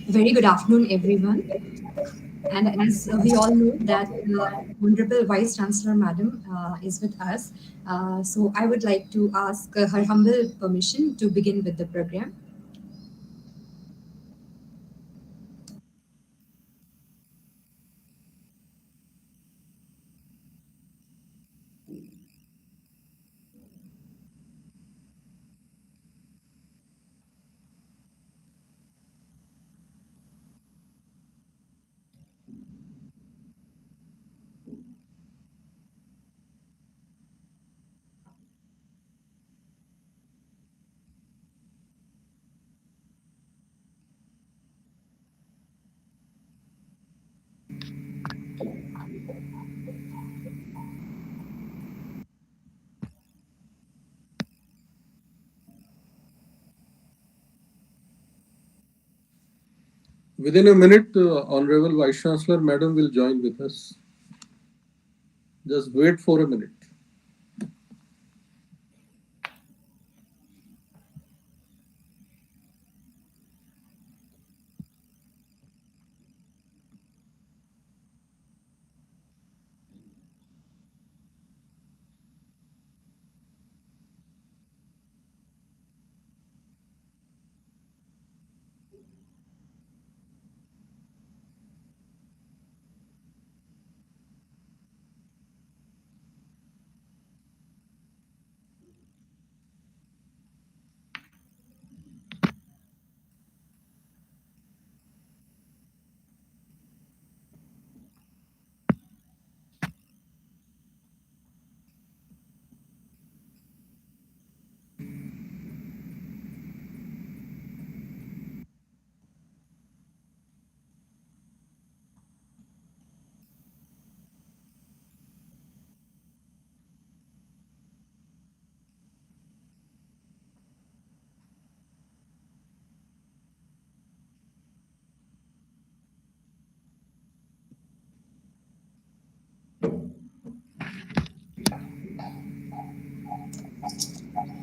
Very good afternoon, everyone. And as we all know that Honorable Vice Chancellor Madam is with us, so I would like to ask her humble permission to begin with the program. Within a minute, Honorable Vice Chancellor Madam will join with us. Just wait for a minute.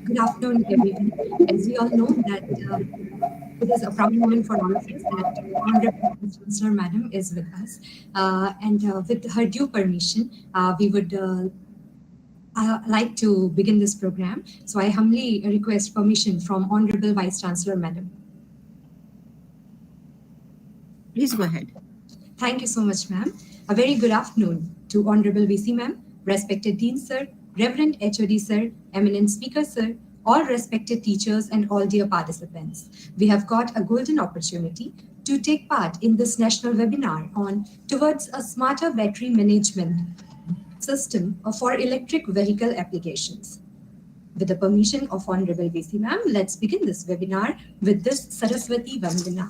Good afternoon, everyone. As we all know that it is a proud moment for all of us that Honorable Vice Chancellor Madam is with us. And with her due permission, we would like to begin this program. So I humbly request permission from Honorable Vice Chancellor Madam. Please go ahead. Thank you so much, ma'am. A very good afternoon to Honorable VC ma'am, respected Dean sir, Reverend HOD sir, eminent speaker sir, all respected teachers and all dear participants. We have got a golden opportunity to take part in this national webinar on towards a smarter battery management system for electric vehicle applications. With the permission of Honorable VC ma'am, let's begin this webinar with this Saraswati Vandana.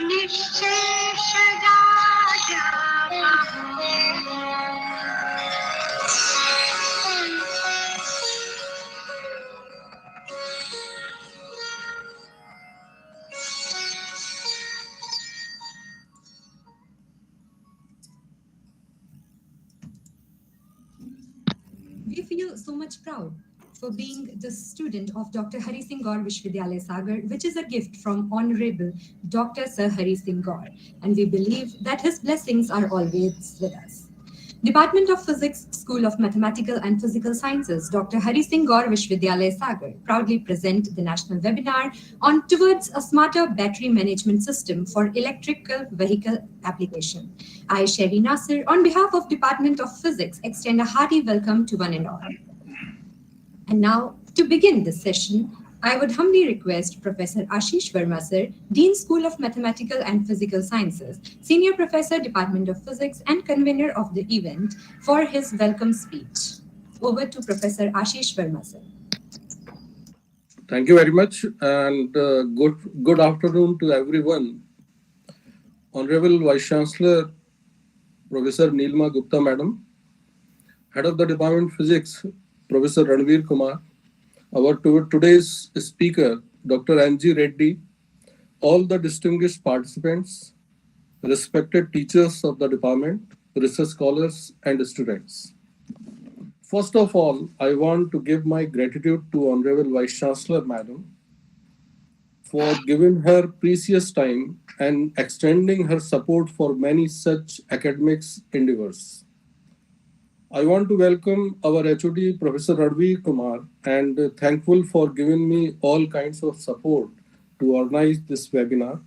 We feel so much proud for being the student of Dr. Harisingh Gour Vishwavidyalaya Sagar, which is a gift from Honorable Dr. Sir Harisingh Gour, and we believe that his blessings are always with us. Department of Physics, School of Mathematical and Physical Sciences, Dr. Harisingh Gour Vishwavidyalaya Sagar proudly present the national webinar on Towards a Smarter Battery Management System for Electrical Vehicle Application. I, Sherry Nasir, on behalf of Department of Physics, extend a hearty welcome to one and all. And now, to begin this session, I would humbly request Professor Ashish Verma, sir, Dean School of Mathematical and Physical Sciences, Senior Professor, Department of Physics, and Convener of the event, for his welcome speech. Over to Professor Ashish Verma, sir. Thank you very much, and good afternoon to everyone. Honorable Vice Chancellor, Professor Neelma Gupta, Madam, Head of the Department of Physics, Professor Ranveer Kumar, our today's speaker, Dr. Anji Reddy, all the distinguished participants, respected teachers of the department, research scholars, and students. First of all, I want to give my gratitude to Honorable Vice Chancellor, Madam, for giving her precious time and extending her support for many such academics endeavors. I want to welcome our HOD, Professor Ranveer Kumar, and thankful for giving me all kinds of support to organize this webinar.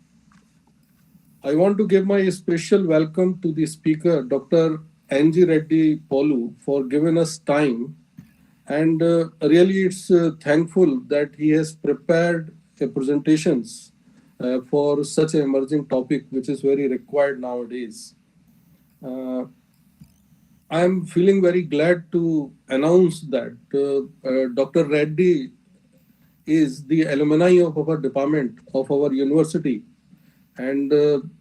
I want to give my special welcome to the speaker, Dr. Anji Reddy Polu, for giving us time. And really, it's thankful that he has prepared presentations for such an emerging topic, which is very required nowadays. I'm feeling very glad to announce that Dr. Reddy is the alumni of our department, of our university. And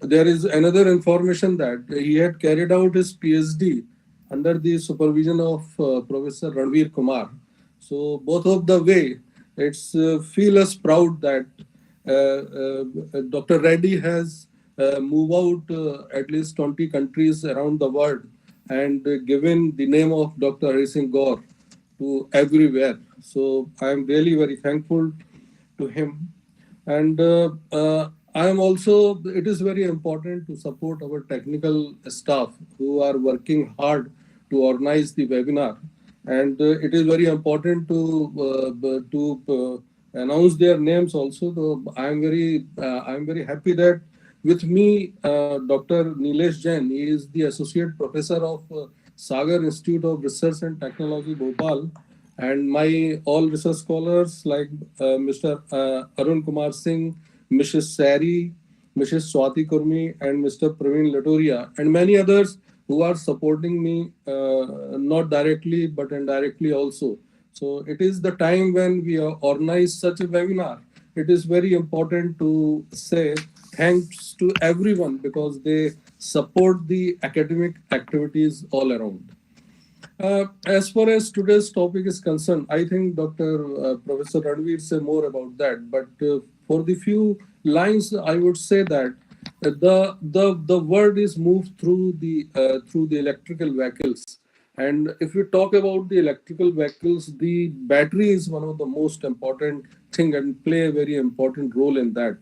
there is another information that he had carried out his PhD under the supervision of Professor Ranveer Kumar. So both of the way, it's feel us proud that Dr. Reddy has moved out at least 20 countries around the world and given the name of Dr. Harisingh Gour to everywhere. So I am really very thankful to him. And I am also, it is very important to support our technical staff who are working hard to organize the webinar. And it is very important to announce their names also. So I am very happy that with me, Dr. Nilesh Jain, he is the Associate Professor of Sagar Institute of Research and Technology, Bhopal, and my all research scholars like Mr. Arun Kumar Singh, Mrs. Sari, Mrs. Swati Kurmi, and Mr. Praveen Latoria, and many others who are supporting me not directly but indirectly also. So it is the time when we organize such a webinar. It is very important to say thanks to everyone because they support the academic activities all around. As far as today's topic is concerned, I think Dr. Professor Ranveer say more about that. But for the few lines, I would say that the word is moved through the electrical vehicles. And if we talk about the electrical vehicles, the battery is one of the most important thing and play a very important role in that.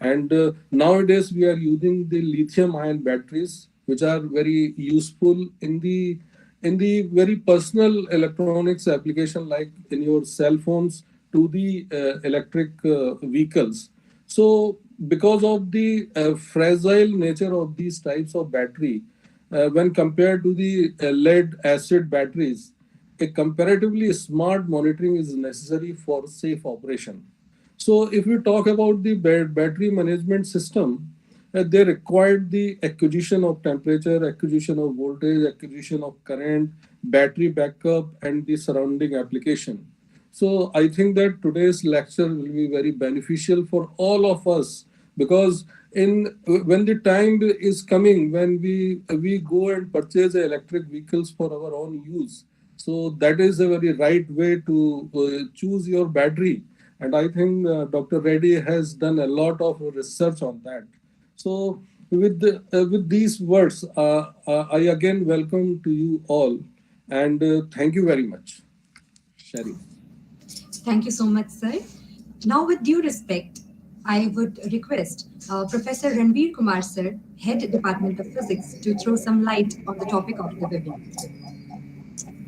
And nowadays we are using the lithium-ion batteries, which are very useful in the very personal electronics application, like in your cell phones to the electric vehicles. So because of the fragile nature of these types of battery, when compared to the lead acid batteries, a comparatively smart monitoring is necessary for safe operation. So if we talk about the battery management system, they required the acquisition of temperature, acquisition of voltage, acquisition of current, battery backup, and the surrounding application. So I think that today's lecture will be very beneficial for all of us because when the time is coming when we go and purchase electric vehicles for our own use, so that is a very right way to choose your battery. And I think Dr. Reddy has done a lot of research on that. So with these words, I again welcome to you all, and thank you very much. Sherry. Thank you so much, sir. Now, with due respect, I would request Professor Ranveer Kumar, sir, Head Department of Physics, to throw some light on the topic of the webinar.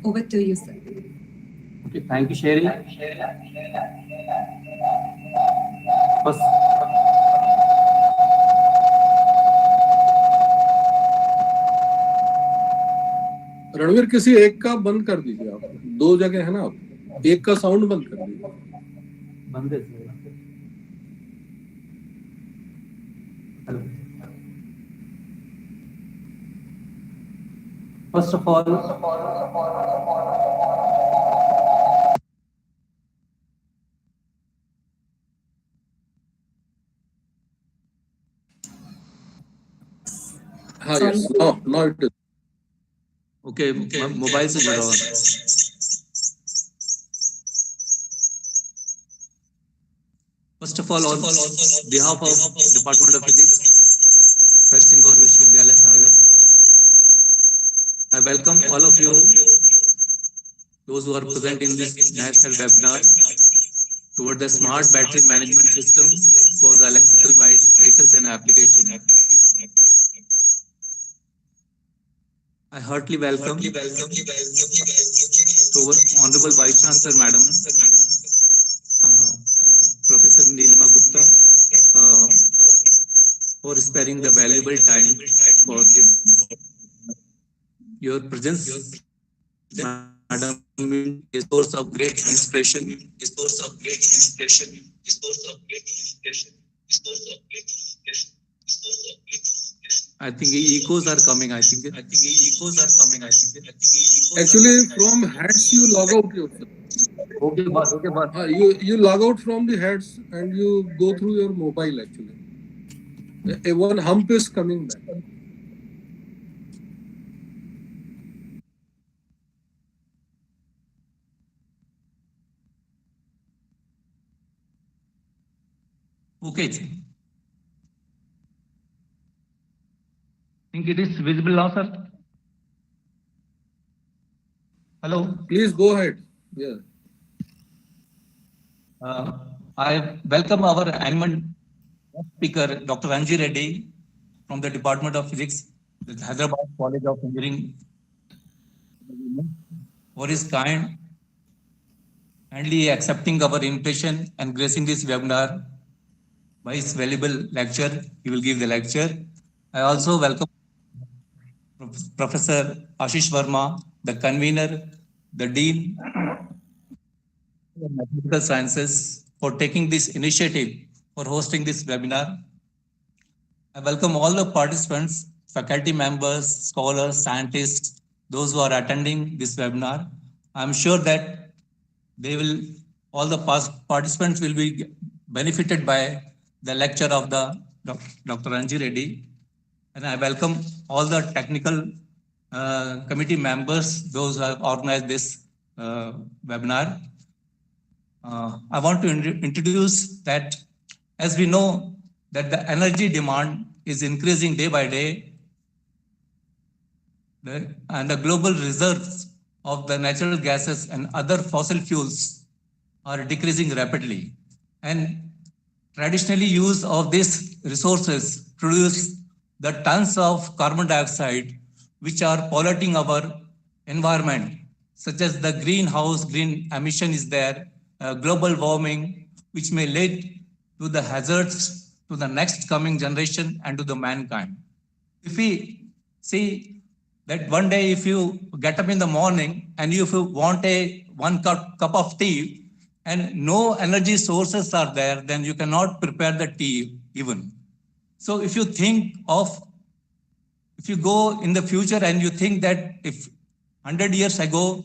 Over to you, sir. Okay, thank you, Sherry. First, Ranveer किसी एक का बंद कर दीजिए आप, दो जगह है ना, आप एक का साउंड बंद कर दीजिए. बंद है. Hello. First of all, yes, now it is. okay, mobile से जुड़ा हुआ. First of all, on behalf of Department of Physics, Harisingh Gour Vishwavidyalaya Sagar, I welcome all of you, those who are present in this national webinar toward the smart battery management system for the electrical vehicles and application. I heartily welcome to our Honorable Vice Chancellor Madam, Professor Nilima Gupta, for sparing the valuable time for this. Your presence, Madam, is source of great inspiration. I think echoes are coming. Actually, from heads you log out yourself. Okay, but You log out from the heads and you go through your mobile. Actually, one hump is coming back. okay. Think it is visible now, sir? Hello. Please go ahead. Yeah. I welcome our annual speaker, Dr. Anji Reddy, from the Department of Physics, the Hyderabad College of Engineering, for his kindly accepting our invitation and gracing this webinar by his valuable lecture. He will give the lecture. I also welcome Professor Ashish Verma, the convener, the Dean of Mathematical Sciences, for taking this initiative for hosting this webinar. I welcome all the participants, faculty members, scholars, scientists, those who are attending this webinar. I'm sure that all the participants will be benefited by the lecture of the Dr. Anji Reddy. And I welcome all the technical committee members, those who have organized this webinar. I want to introduce that, as we know that the energy demand is increasing day by day, and the global reserves of the natural gases and other fossil fuels are decreasing rapidly. And traditionally use of these resources produce the tons of carbon dioxide which are polluting our environment, such as the greenhouse emission is there, global warming, which may lead to the hazards to the next coming generation and to the mankind. If we see that one day, if you get up in the morning and if you want one cup of tea and no energy sources are there, then you cannot prepare the tea even. So if you go in the future and you think that if 100 years ago,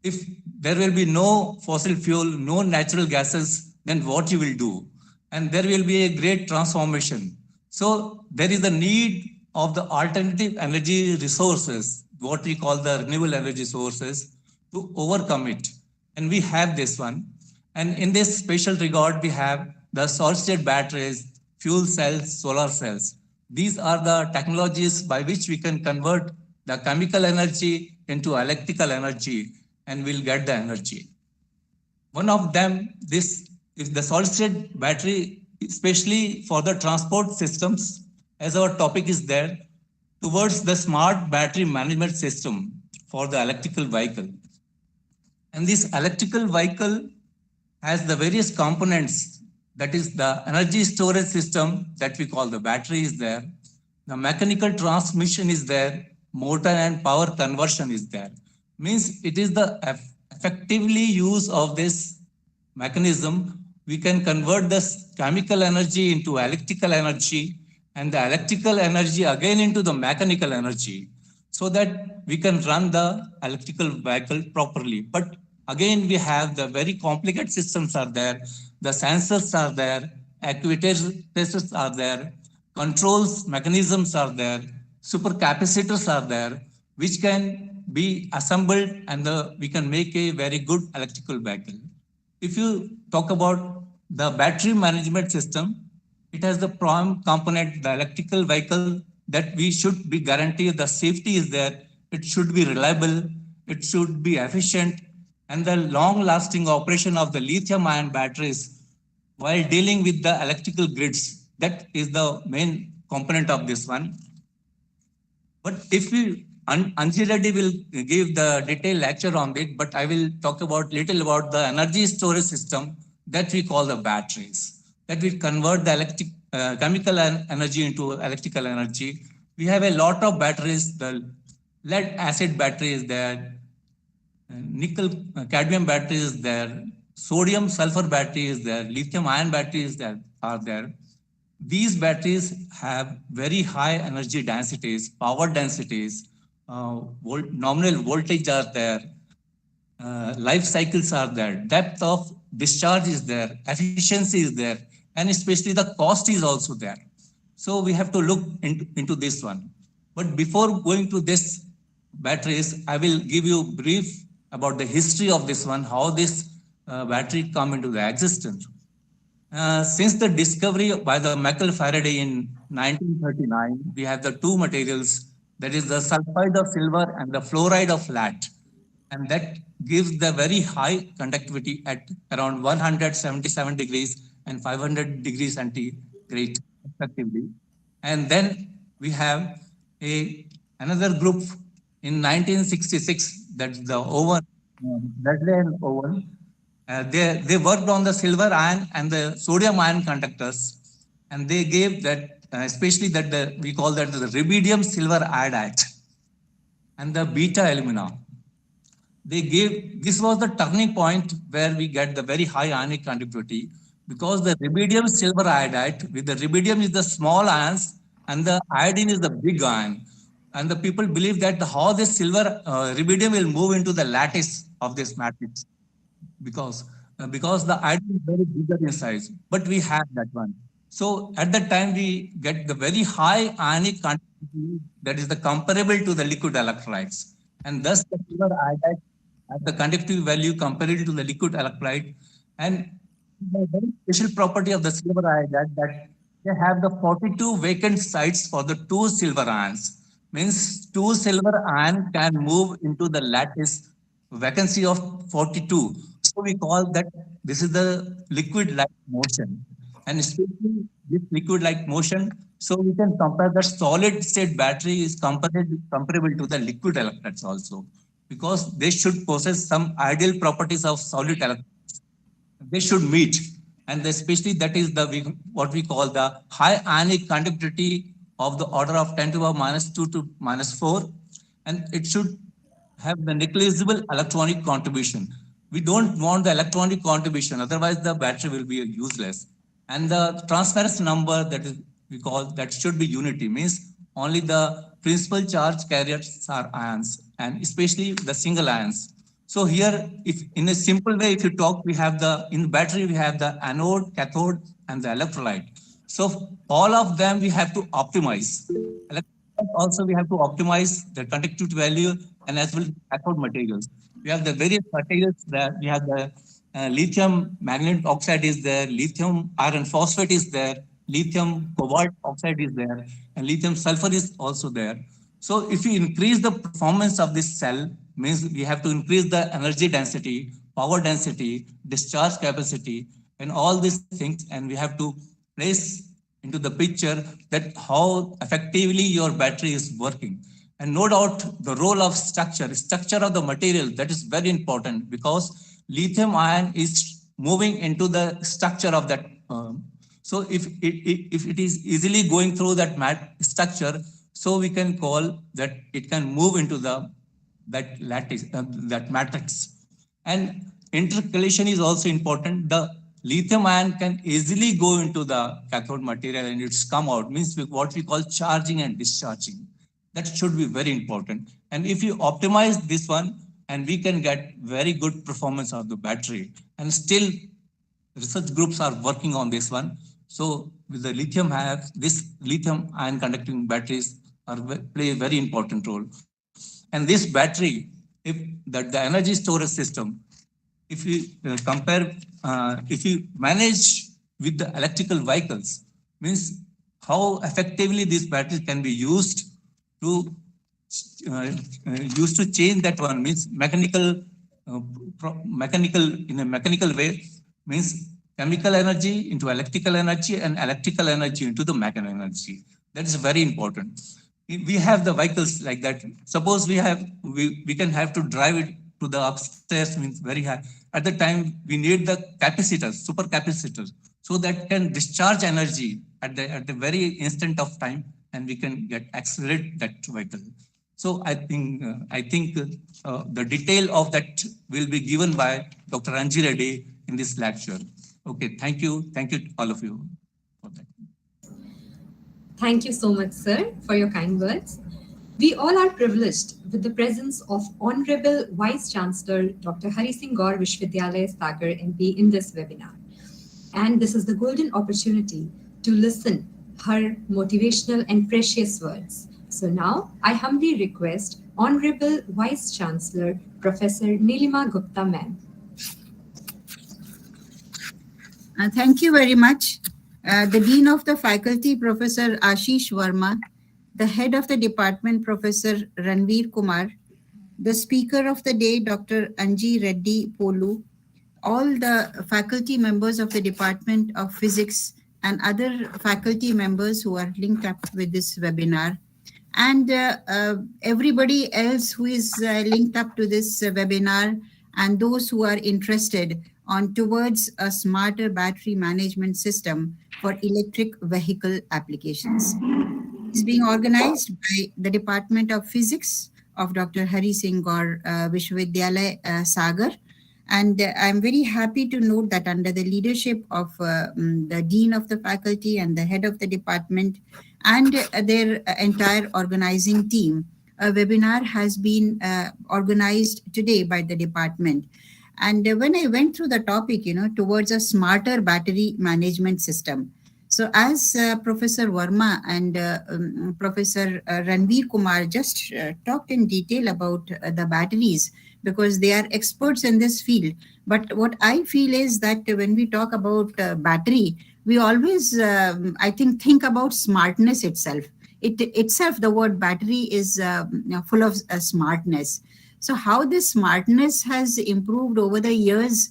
if there will be no fossil fuel, no natural gases, then what you will do? And there will be a great transformation. So there is a need of the alternative energy resources, what we call the renewable energy sources, to overcome it. And we have this one. And in this special regard, we have the solid state batteries, fuel cells, solar cells. These are the technologies by which we can convert the chemical energy into electrical energy and we'll get the energy. One of them, this is the solid state battery, especially for the transport systems, as our topic is there, towards the smart battery management system for the electrical vehicle. And this electrical vehicle has the various components, that is the energy storage system that we call the battery is there, the mechanical transmission is there, motor and power conversion is there. Means it is the effectively use of this mechanism, we can convert this chemical energy into electrical energy and the electrical energy again into the mechanical energy so that we can run the electrical vehicle properly. But again, we have the very complicated systems are there, the sensors are there, actuators are there, controls mechanisms are there, supercapacitors are there, which can be assembled and we can make a very good electrical vehicle. If you talk about the battery management system, it has the prime component, the electrical vehicle, that we should be guaranteed the safety is there, it should be reliable, it should be efficient, and the long-lasting operation of the lithium-ion batteries while dealing with the electrical grids. That is the main component of this one. But if we, Anji Reddy will give the detailed lecture on it, but I will talk about little about the energy storage system that we call the batteries, that will convert the chemical energy into electrical energy. We have a lot of batteries, the lead acid battery is there, nickel cadmium battery is there, sodium sulfur battery is there, lithium ion batteries that are there. These batteries have very high energy densities, power densities, nominal voltage are there, life cycles are there, depth of discharge is there, efficiency is there, and especially the cost is also there. So we have to look into this one. But before going to this batteries, I will give you brief about the history of this one, how this battery come into the existence. Since the discovery by the Michael Faraday in 1939, we have the two materials, that is the sulfide of silver and the fluoride of lead. And that gives the very high conductivity at around 177 degrees and 500 degrees centigrade respectively. And then we have another group in 1966, that's the Owen, Reddy and Owen. They worked on the silver ion and the sodium ion conductors, and they gave that, especially that we call that the rubidium silver iodide and the beta alumina. They gave, this was the turning point where we get the very high ionic conductivity, because the rubidium silver iodide, with the rubidium is the small ions and the iodine is the big ion. And the people believe that how this silver rubidium will move into the lattice of this matrix, because the iodine is very bigger in size, but we have that one. So at that time we get the very high ionic conductivity that is the comparable to the liquid electrolytes, and thus the silver iodide has the conductivity value comparable to the liquid electrolyte. And the very special property of the silver iodide that they have the 42 vacant sites for the two silver ions. Means two silver ion can move into the lattice, vacancy of 42. So we call that this is the liquid-like motion. And especially this liquid-like motion, so we can compare the solid-state battery is comparable to the liquid electrolytes also, because they should possess some ideal properties of solid electrolytes. They should meet, and especially that is what we call the high ionic conductivity of the order of 10 to the power minus 2 to minus 4, and it should have the negligible electronic contribution. We don't want the electronic contribution, otherwise the battery will be useless. And the transference number that is we call that should be unity, means only the principal charge carriers are ions, and especially the single ions. So here, if in a simple way, if you talk, we have in the battery, we have the anode, cathode, and the electrolyte. So all of them we have to optimize. Also, we have to optimize the conductivity value and as well as cathode materials. We have the various materials that we have the lithium manganese oxide is there, lithium iron phosphate is there, lithium cobalt oxide is there, and lithium sulfur is also there. So if you increase the performance of this cell, means we have to increase the energy density, power density, discharge capacity, and all these things, and we have to place into the picture that how effectively your battery is working. And no doubt the role of structure of the material, that is very important because lithium ion is moving into the structure of that. So if it is easily going through that structure, so we can call that it can move into the that lattice, that matrix. And intercalation is also important. The lithium ion can easily go into the cathode material and it's come out, means what we call charging and discharging. That should be very important. And if you optimize this one, and we can get very good performance of the battery. And still research groups are working on this one. So with the lithium have this lithium ion conducting batteries are play a very important role. And this battery, if the energy storage system, if you compare, if you manage with the electrical vehicles, means how effectively these batteries can be to uh, used to change that one, means uh, mechanical in a mechanical way, means chemical energy into electrical energy and electrical energy into the mechanical energy. That is very important. We have the vehicles like that. Suppose we can have to drive it to the upstairs, means very high. At the time, we need the capacitors, super capacitors, so that can discharge energy at the very instant of time, and we can get accelerate that vehicle. So I think the detail of that will be given by Dr. Anji Reddy in this lecture. Okay, thank you all of you for that. Thank you so much, sir, for your kind words. We all are privileged with the presence of Honorable Vice Chancellor Dr. Harisingh Gour Vishwavidyalaya Sagar MP in this webinar. And this is the golden opportunity to listen her motivational and precious words. So now I humbly request Honorable Vice Chancellor Professor Nilima Gupta ma'am. Thank you very much. The Dean of the Faculty, Professor Ashish Verma, the Head of the Department, Professor Ranveer Kumar, the Speaker of the Day, Dr. Anji Reddy Polu, all the faculty members of the Department of Physics and other faculty members who are linked up with this webinar, and everybody else who is linked up to this webinar, and those who are interested on towards a smarter battery management system for electric vehicle applications. It's being organized by the Department of Physics of Dr. Harisingh Gour Vishwavidyalaya Sagar. And I'm very happy to note that under the leadership of the Dean of the Faculty and the Head of the Department and their entire organizing team, a webinar has been organized today by the department. And when I went through the topic, towards a smarter battery management system. So as Professor Verma and Professor Ranveer Kumar just talked in detail about the batteries, because they are experts in this field. But what I feel is that when we talk about battery, we always, I think about smartness itself. Itself, the word battery is full of smartness. So how this smartness has improved over the years,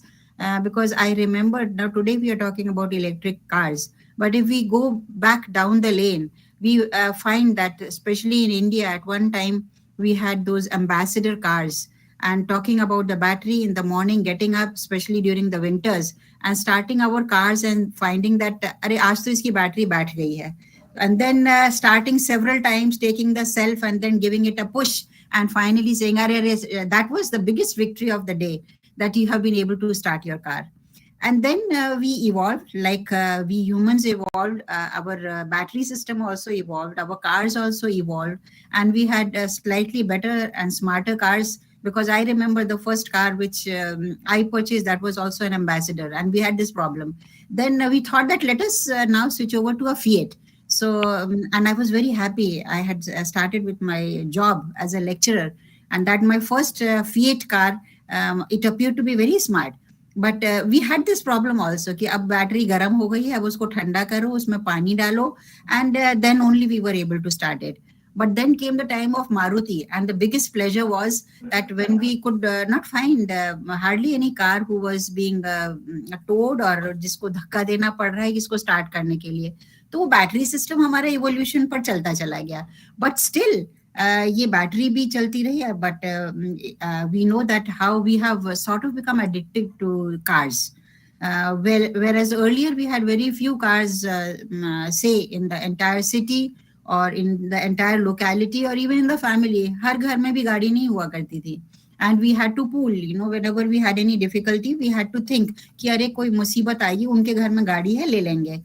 because I remember now today we are talking about electric cars. But if we go back down the lane, we find that especially in India at one time, we had those ambassador cars, and talking about the battery in the morning, getting up, especially during the winters, and starting our cars and finding that, "Arey, aaj to iski battery baith gayi hai." And then starting several times, taking the self and then giving it a push, and finally saying, "Arey, that was the biggest victory of the day, that you have been able to start your car." And then we evolved, like we humans evolved, our battery system also evolved, our cars also evolved, and we had slightly better and smarter cars because I remember the first car which I purchased, that was also an Ambassador, and we had this problem. Then we thought that let us now switch over to a Fiat. So, and I was very happy. I had started with my job as a lecturer, and that my first Fiat car, it appeared to be very smart. But we had this problem also कि अब battery गर्म हो गई है, अब उसको ठंडा करो, उसमें पानी डालो, and then only we were able to start it. But then came the time of Maruti, and the biggest pleasure was that when we could not find hardly any car who was being towed or जिसको धक्का देना पड़ रहा है इसको start करने के लिए, तो वो बैटरी सिस्टम हमारा इवोल्यूशन पर चलता चला गया. बट स्टिल ये बैटरी भी चलती रही है, but we know that how we have sort of become addicted to cars. Whereas earlier we had very few cars, say in the entire city or in the entire locality or even in the family. हर घर में भी गाड़ी नहीं हुआ करती थी. And we had to pool, whenever we had any difficulty, we had to think कि अरे कोई मुसीबत आएगी, उनके घर में गाड़ी है, ले लेंगे.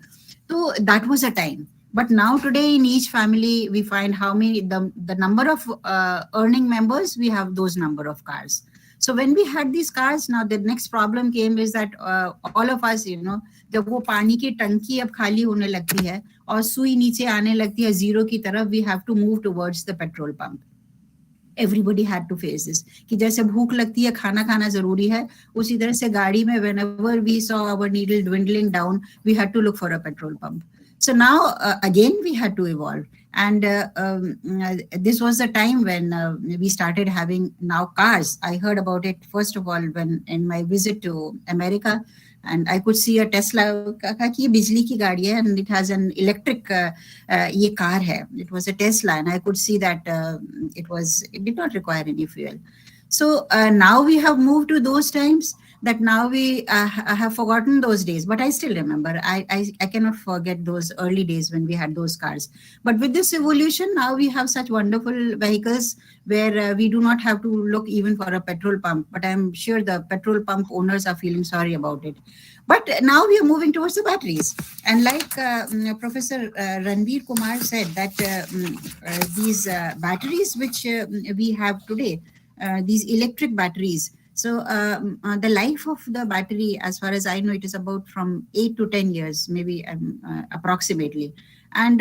So that was a time. But now today in each family, we find how many, the number of earning members, we have those number of cars. So when we had these cars, now the next problem came is that all of us, जब वो पानी की टंकी अब खाली होने लगती है और सुई नीचे आने लगती है जीरो की तरफ, we have to move towards the petrol pump. Everybody had to face this. कि जैसे भूख लगती है, खाना खाना जरूरी है, उसी तरह से गाड़ी में whenever we saw our needle dwindling down, we had to look for a petrol pump. So now again we had to evolve, and this was the time when we started having now cars. I heard about it first of all when in my visit to America, and I could see a Tesla की बिजली की गाड़ी है, and it has an electric ये car है. It was a Tesla, and I could see that it did not require any fuel. So now we have moved to those times that now we have forgotten those days, but I still remember. I cannot forget those early days when we had those cars. But with this evolution, now we have such wonderful vehicles where we do not have to look even for a petrol pump. But I'm sure the petrol pump owners are feeling sorry about it. But now we are moving towards the batteries. And like Professor Ranveer Kumar said, that these batteries which we have today, these electric batteries, so the life of the battery, as far as I know, it is about from 8 to 10 years, maybe approximately. And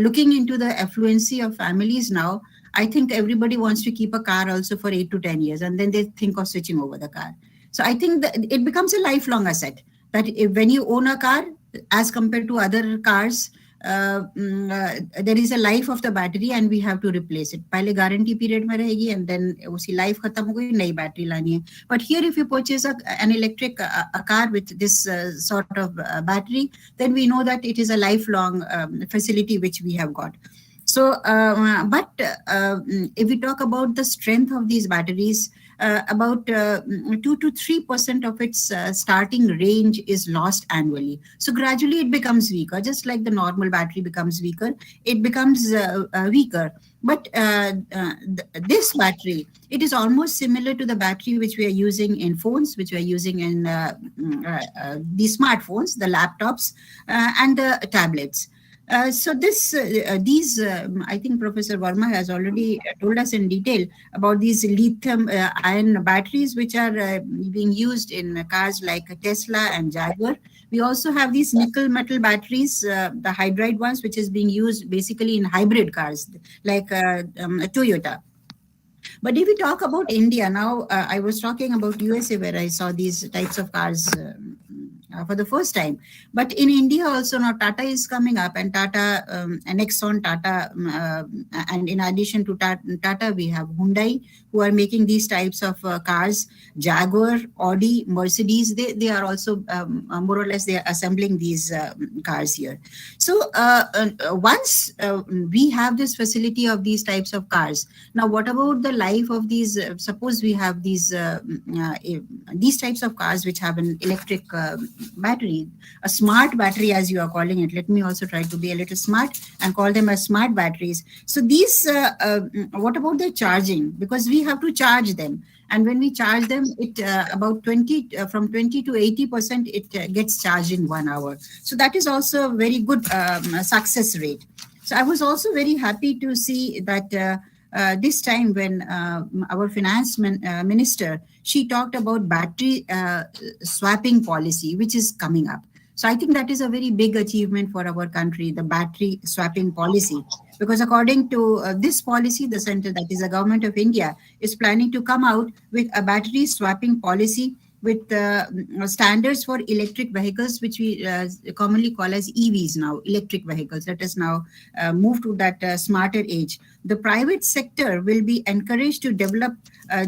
looking into the affluency of families now, I think everybody wants to keep a car also for 8 to 10 years, and then they think of switching over the car. So I think that it becomes a lifelong asset, that when you own a car, as compared to other cars, there is a life of the battery and we have to replace it. पहले guarantee period में रहेगी and then उसी life खत्म हो गई, नई battery लानी है. But here if you purchase an electric a car with this sort of battery, then we know that it is a lifelong facility which we have got. So, but if we talk about the strength of these batteries, about 2 to 3% of its starting range is lost annually. So gradually it becomes weaker, just like the normal battery becomes weaker, it becomes weaker. But this battery, it is almost similar to the battery which we are using in phones, which we are using in the smartphones, the laptops, and the tablets. So these, I think Professor Verma has already told us in detail about these lithium ion batteries which are being used in cars like Tesla and Jaguar. We also have these nickel metal batteries, the hydride ones, which is being used basically in hybrid cars like Toyota. But if we talk about India now, I was talking about USA where I saw these types of cars for the first time. But in India also now Tata is coming up, and Tata, and Nexon, Tata, and in addition to Tata, we have Hyundai who are making these types of cars. Jaguar, Audi, Mercedes, they are also more or less they are assembling these cars here. So once we have this facility of these types of cars, now what about the life of these? Suppose we have these types of cars which have an electric battery, a smart battery as you are calling it. Let me also try to be a little smart and call them as smart batteries. So these, what about the charging? Because we have to charge them. And when we charge them, it about from 20 to 80%, it gets charged in 1 hour. So that is also a very good success rate. So I was also very happy to see that this time when our finance minister, she talked about battery swapping policy, which is coming up. So I think that is a very big achievement for our country, the battery swapping policy. Because according to this policy, the center, that is the government of India, is planning to come out with a battery swapping policy with standards for electric vehicles, which we commonly call as EVs now, electric vehicles. Let us now move to that smarter age. The private sector will be encouraged to develop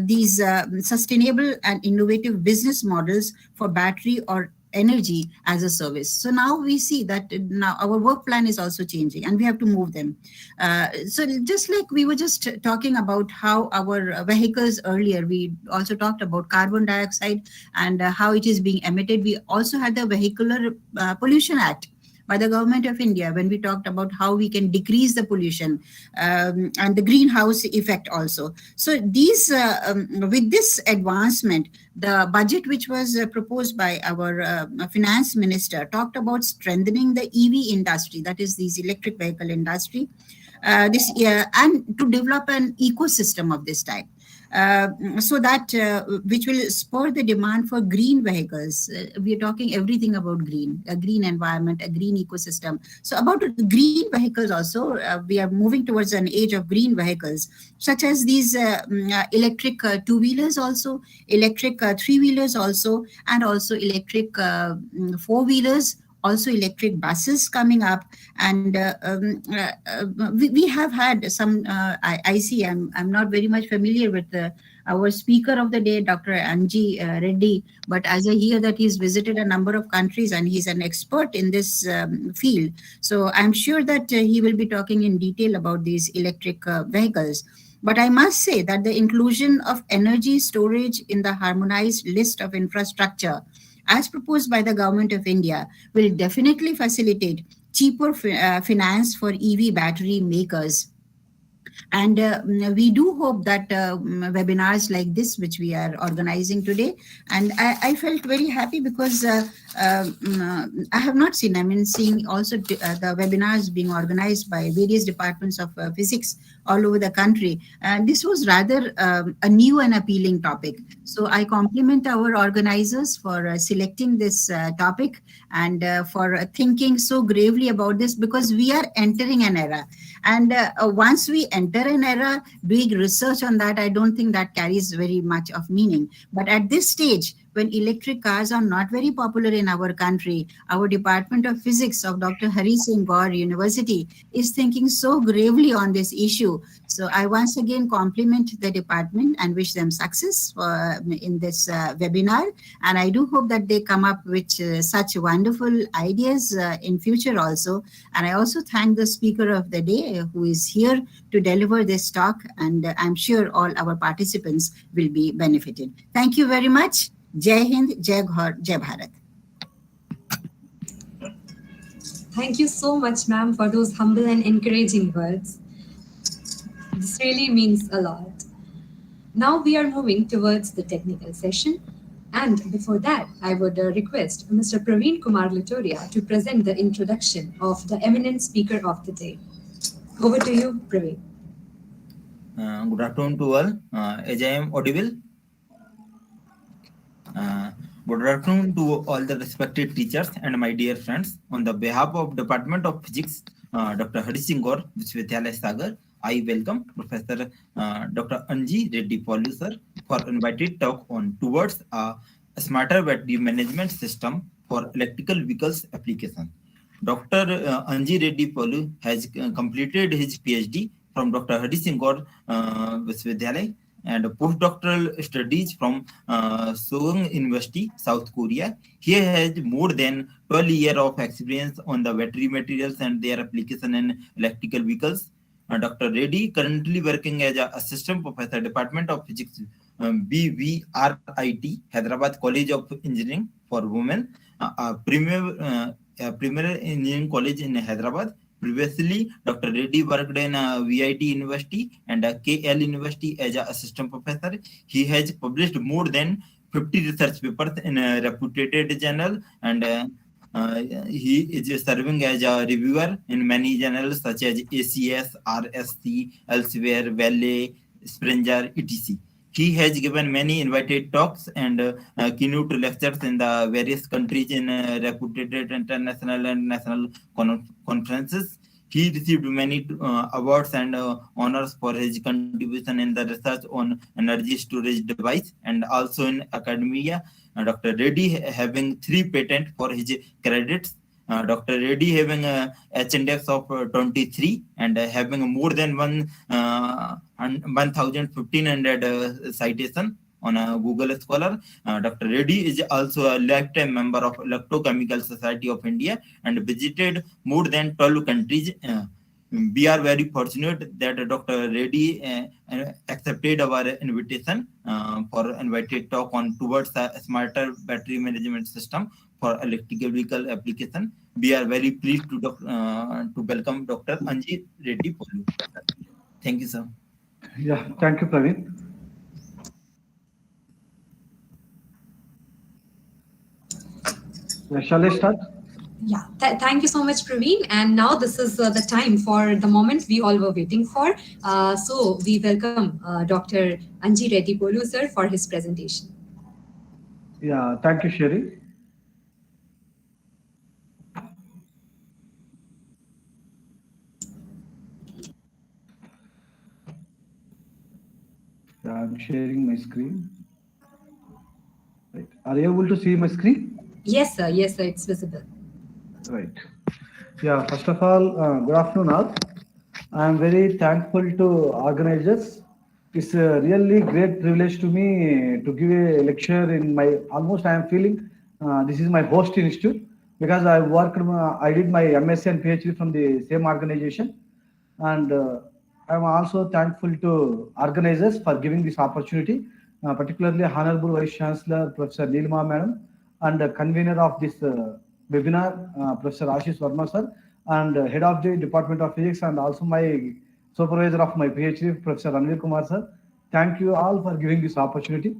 these sustainable and innovative business models for battery or energy as a service. So now we see that now our work plan is also changing and we have to move them. So just like we were just talking about how our vehicles earlier, we also talked about carbon dioxide and how it is being emitted. We also had the Vehicular Pollution Act by the government of India when we talked about how we can decrease the pollution and the greenhouse effect also. So these, with this advancement, the budget which was proposed by our finance minister talked about strengthening the EV industry, that is this electric vehicle industry, and to develop an ecosystem of this type. So that which will spur the demand for green vehicles. We are talking everything about green, a green environment, a green ecosystem. So about green vehicles also, we are moving towards an age of green vehicles, such as these electric two-wheelers also, electric three-wheelers also, and also electric four-wheelers, also electric buses coming up. And we have had some, I see, I'm not very much familiar with our speaker of the day, Dr. Anji Reddy, but as I hear that he's visited a number of countries and he's an expert in this field. So I'm sure that he will be talking in detail about these electric vehicles. But I must say that the inclusion of energy storage in the harmonized list of infrastructure as proposed by the government of India will definitely facilitate cheaper finance for EV battery makers. And we do hope that webinars like this, which we are organizing today, and I felt very happy because I have not seen, seeing also the webinars being organized by various departments of physics all over the country. And this was rather a new and appealing topic. So I compliment our organizers for selecting this topic and for thinking so gravely about this, because we are entering an era. And once we enter an era, doing research on that, I don't think that carries very much of meaning. But at this stage, when electric cars are not very popular in our country, our Department of Physics of Dr. Harisingh Gour University is thinking so gravely on this issue. So I once again compliment the department and wish them success in this webinar. And I do hope that they come up with such wonderful ideas in future also. And I also thank the speaker of the day who is here to deliver this talk. And I'm sure all our participants will be benefited. Thank you very much. Jai Hind, Jai Gour, Jai Bharat. Thank you so much, ma'am, for those humble and encouraging words. This really means a lot. Now we are moving towards the technical session. And before that, I would request Mr. Praveen Kumar Latoria to present the introduction of the eminent speaker of the day. Over to you, Praveen. Good afternoon to all. As I am audible. Good afternoon to all the respected teachers and my dear friends. On the behalf of Department of Physics, Dr. Harisingh Gour, Vishwavidyalaya Sagar, I welcome Professor Dr. Anji Reddy Polu sir for invited talk on towards a smarter battery management system for electrical vehicles application. Dr. Anji Reddy Polu has completed his PhD from Dr. Harisingh Gour Vishwavidyalaya and postdoctoral studies from Seoul University, South Korea. He has more than 12 years of experience on the battery materials and their application in electrical vehicles. Dr. Reddy currently working as an assistant professor, Department of Physics, BVRIT, Hyderabad College of Engineering for Women, premier engineering college in Hyderabad. Previously, Dr. Reddy worked in VIT University and KL University as an assistant professor. He has published more than 50 research papers in a reputed journal and He is serving as a reviewer in many journals such as ACS, RSC, Elsewhere, Valley, Springer, etc. He has given many invited talks and keynote lectures in the various countries in reputed international and national conferences. He received many awards and honors for his contribution in the research on energy storage device and also in academia. Dr. Reddy having 3 patents for his credits. Dr. Reddy having a H-index of 23 and having more than 1,1500 citation on a Google Scholar. Dr. Reddy is also a lifetime member of Electrochemical Society of India and visited more than 12 countries. We are very fortunate that Dr. Reddy accepted our invitation for invited talk on towards a smarter battery management system for electric vehicle application. We are very pleased to welcome Dr. Anji Reddy Polu. Thank you, sir. Yeah, thank you, Praveen. Shall I start? Yeah, thank you so much, Praveen. And now this is the time for the moment we all were waiting for. So we welcome Dr. Anji Reddy Polu, sir, for his presentation. Yeah, thank you, Sherry. Yeah, I'm sharing my screen. Right. Are you able to see my screen? Yes, sir. Yes, sir. It's visible. Right. Yeah, first of all, good afternoon all. I'm very thankful to organizers. It's a really great privilege to me to give a lecture in my, almost I am feeling this is my host institute because I worked, I did my MSc and PhD from the same organization. And I'm also thankful to organizers for giving this opportunity, particularly Honorable Vice Chancellor Professor Neelima Madam and the convener of this webinar, Professor Ashish Verma sir, and head of the Department of Physics and also my supervisor of my PhD, Professor Ranveer Kumar sir. Thank you all for giving this opportunity.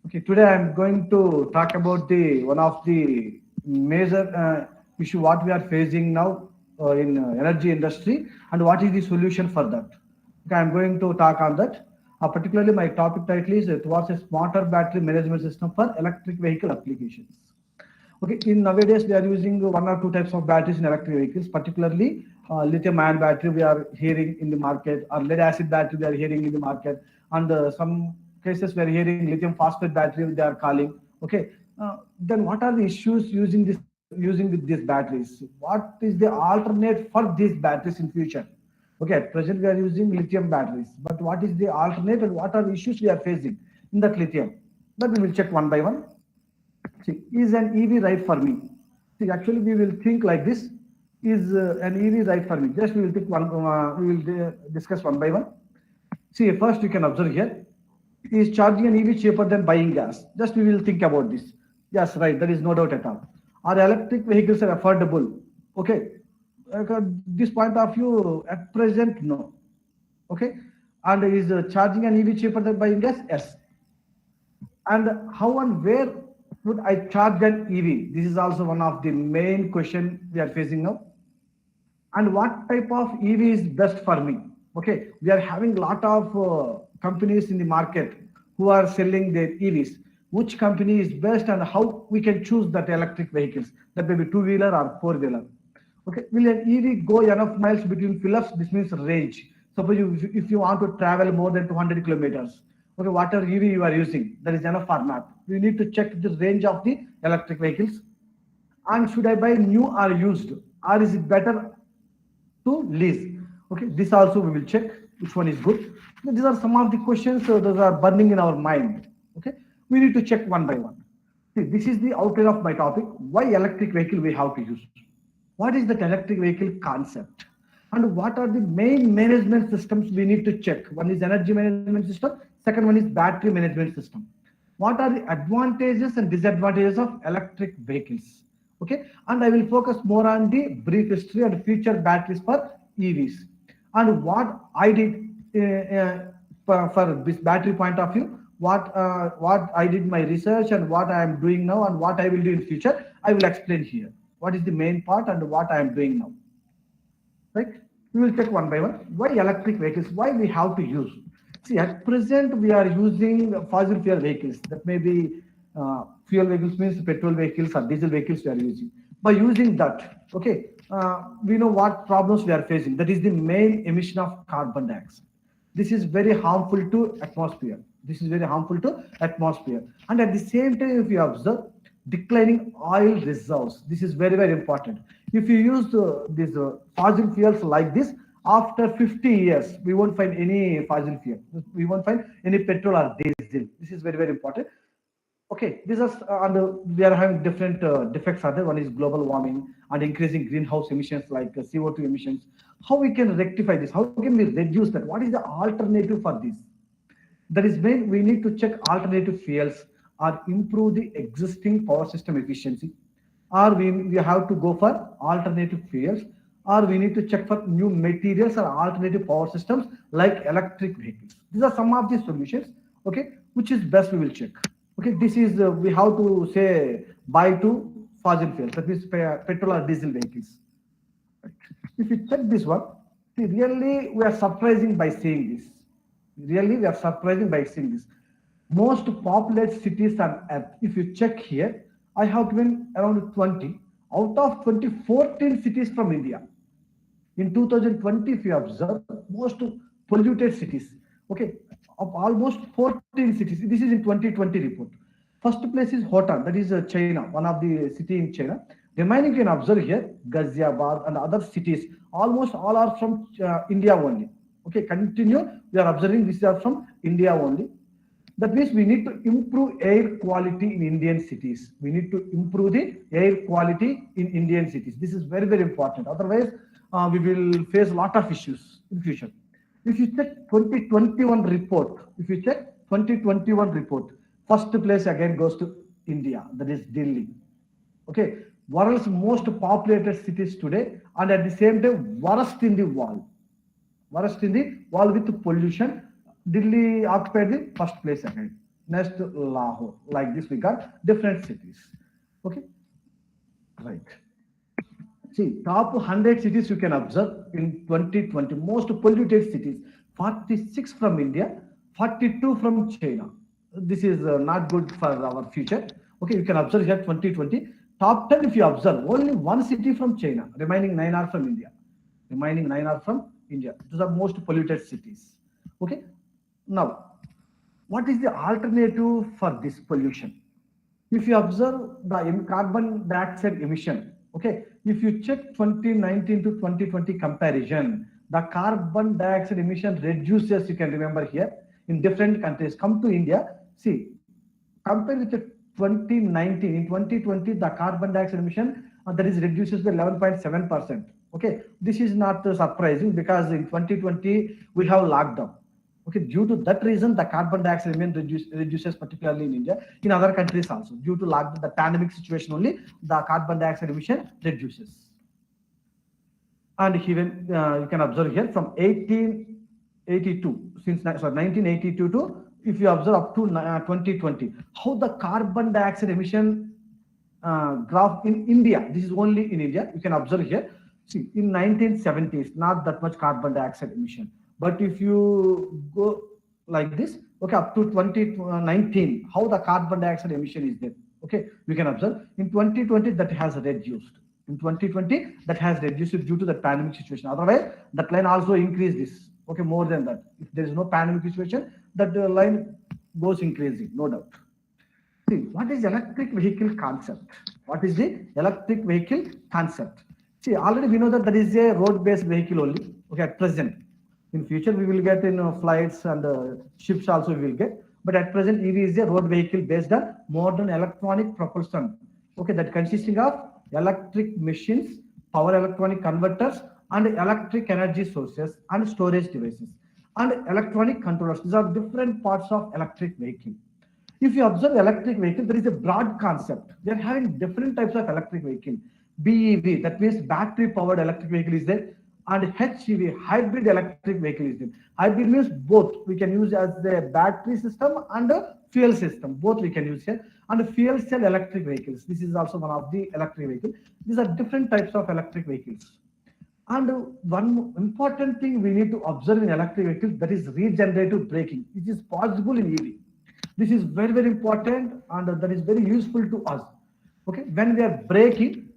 Okay, today I'm going to talk about the one of the major issue what we are facing now in energy industry and what is the solution for that. Okay, I'm going to talk on that. Particularly, my topic title is towards a smarter battery management system for electric vehicle applications. Okay, in nowadays we are using one or two types of batteries in electric vehicles, particularly lithium-ion battery we are hearing in the market, or lead-acid battery we are hearing in the market, and some cases we are hearing lithium phosphate battery they are calling. Okay, then what are the issues using with these batteries? What is the alternate for these batteries in future? Okay, at present we are using lithium batteries, but what is the alternate and what are the issues we are facing in that lithium? That we will check one by one. See, is an EV right for me? See, actually, we will think like this: is an EV right for me? Just we will think one. We will discuss one by one. See, first you can observe here: is charging an EV cheaper than buying gas? Just we will think about this. Yes, right. There is no doubt at all. Are electric vehicles are affordable? Okay, this point of view at present, no. Okay, and is charging an EV cheaper than buying gas? Yes. And how and where would I charge an EV? This is also one of the main question we are facing now. And what type of EV is best for me? Okay, we are having a lot of companies in the market who are selling their EVs. Which company is best and how we can choose that electric vehicles? That may be two-wheeler or four-wheeler. Okay, will an EV go enough miles between fill-ups? This means range. Suppose if you want to travel more than 200 kilometers, okay, whatever EV you are using, that is enough or not. We need to check the range of the electric vehicles. And should I buy new or used? Or is it better to lease? Okay, this also we will check which one is good. These are some of the questions that are burning in our mind. Okay, we need to check one by one. See, this is the outline of my topic. Why electric vehicle we have to use? What is that electric vehicle concept? And what are the main management systems we need to check? One is energy management system. Second one is battery management system. What are the advantages and disadvantages of electric vehicles? Okay, and I will focus more on the brief history and future batteries for EVs. And what I did for this battery point of view, what I did my research and what I am doing now and what I will do in future, I will explain here. What is the main part and what I am doing now? Right? We will check one by one. Why electric vehicles? Why we have to use? See, at present we are using fossil fuel vehicles. That may be fuel vehicles means petrol vehicles or diesel vehicles we are using. By using that, okay, we know what problems we are facing. That is the main emission of carbon dioxide. This is very harmful to atmosphere. This is very harmful to atmosphere. And at the same time, if you observe, declining oil reserves. This is very, very important. If you use these fossil fuels like this, after 50 years, we won't find any fossil fuel. We won't find any petrol or diesel. This is very, very important. Okay, these are we are having different defects. Other one is global warming and increasing greenhouse emissions like CO2 emissions. How we can rectify this? How can we reduce that? What is the alternative for this? That is when we need to check alternative fuels or improve the existing power system efficiency, or we have to go for alternative fuels, or we need to check for new materials or alternative power systems like electric vehicles. These are some of the solutions. Okay, which is best we will check. Okay, this is we have to say buy to fossil fuels, that means petrol or diesel vehicles. If you check this one, see, really we are surprising by seeing this. Really, we are surprising by seeing this. Most populated cities on earth, if you check here, I have given around 20. Out of 20, 14 cities from India. In 2020, if you observe, most polluted cities, okay, of almost 14 cities. This is in 2020 report. First place is Hotan, that is China, one of the city in China. Remaining you can observe here, Ghaziabad and other cities, almost all are from India only. Okay, continue. We are observing these are from India only. That means we need to improve air quality in Indian cities. We need to improve the air quality in Indian cities. This is very, very important. Otherwise, we will face a lot of issues in future. If you check 2021 report, first place again goes to India, that is Delhi. Okay, world's most populated cities today, and at the same time, worst in the world. Worst in the world with pollution. Delhi occupied the first place again. Next, Lahore. Like this, we got different cities. Okay, right. See, top 100 cities you can observe in 2020, most polluted cities. 46 from India, 42 from China. This is not good for our future. Okay, you can observe here 2020. Top 10, if you observe, only one city from China. Remaining 9 are from India. Remaining 9 are from India. These are most polluted cities. Okay. Now, what is the alternative for this pollution? If you observe the carbon dioxide emission, okay, if you check 2019 to 2020 comparison, the carbon dioxide emission reduces, you can remember here, in different countries. Come to India, see, compared with the 2019, in 2020, the carbon dioxide emission that is reduces by 11.7%. Okay, this is not surprising because in 2020 we have lockdown. Okay, due to that reason, the carbon dioxide emission reduces particularly in India, in other countries also. Due to the pandemic situation only, the carbon dioxide emission reduces. And even you can observe here from 1882, since 1982 to, if you observe up to 2020, how the carbon dioxide emission graph in India, this is only in India, you can observe here. See, in 1970s, not that much carbon dioxide emission. But if you go like this, okay, up to 2019, how the carbon dioxide emission is there. Okay, we can observe in 2020 that has reduced. In 2020, that has reduced due to the pandemic situation. Otherwise, that line also increased this. Okay, more than that. If there is no pandemic situation, that line goes increasing, no doubt. See, what is electric vehicle concept? What is the electric vehicle concept? See, already we know that there is a road-based vehicle only. Okay, at present. In future, we will get in flights and ships also we will get. But at present, EV is a road vehicle based on modern electronic propulsion. Okay, that consisting of electric machines, power electronic converters, and electric energy sources and storage devices, and electronic controllers. These are different parts of electric vehicle. If you observe electric vehicle, there is a broad concept. They are having different types of electric vehicle. BEV, that means battery powered electric vehicle is there, and HEV, hybrid electric vehicle is there. Hybrid means both. We can use as the battery system and a fuel system. Both we can use here. And fuel cell electric vehicles. This is also one of the electric vehicle. These are different types of electric vehicles. And one important thing we need to observe in electric vehicles, that is regenerative braking, which is possible in EV. This is very, very important, and that is very useful to us. Okay, when we are braking,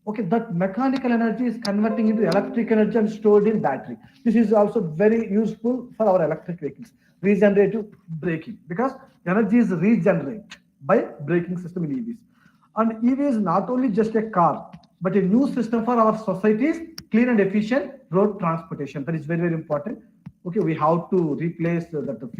okay, that mechanical energy is converting into electric energy and stored in battery. This is also very useful for our electric vehicles, regenerative braking, because energy is regenerated by braking system in EVs. And EV is not only just a car, but a new system for our society's clean and efficient road transportation. That is very, very important. Okay, we have to replace the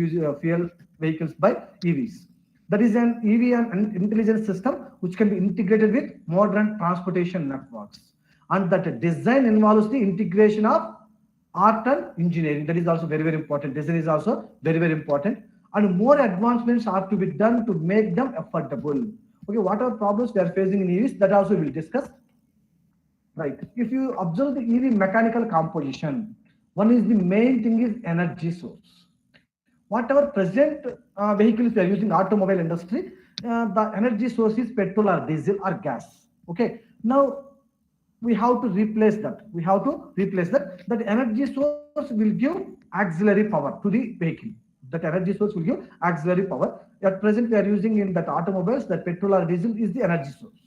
fuel vehicles by EVs. That is an EV and intelligent system which can be integrated with modern transportation networks. And that design involves the integration of art and engineering. That is also very, very important. Design is also very, very important. And more advancements are to be done to make them affordable. Okay, what are problems we are facing in EVs? That also we will discuss. Right. If you observe the EV mechanical composition, one is the main thing is energy source. Whatever present vehicles we are using automobile industry, the energy source is petrol or diesel or gas. Okay. Now we have to replace that. We have to replace that. That energy source will give auxiliary power to the vehicle. That energy source will give auxiliary power. At present we are using in that automobiles, that petrol or diesel is the energy source.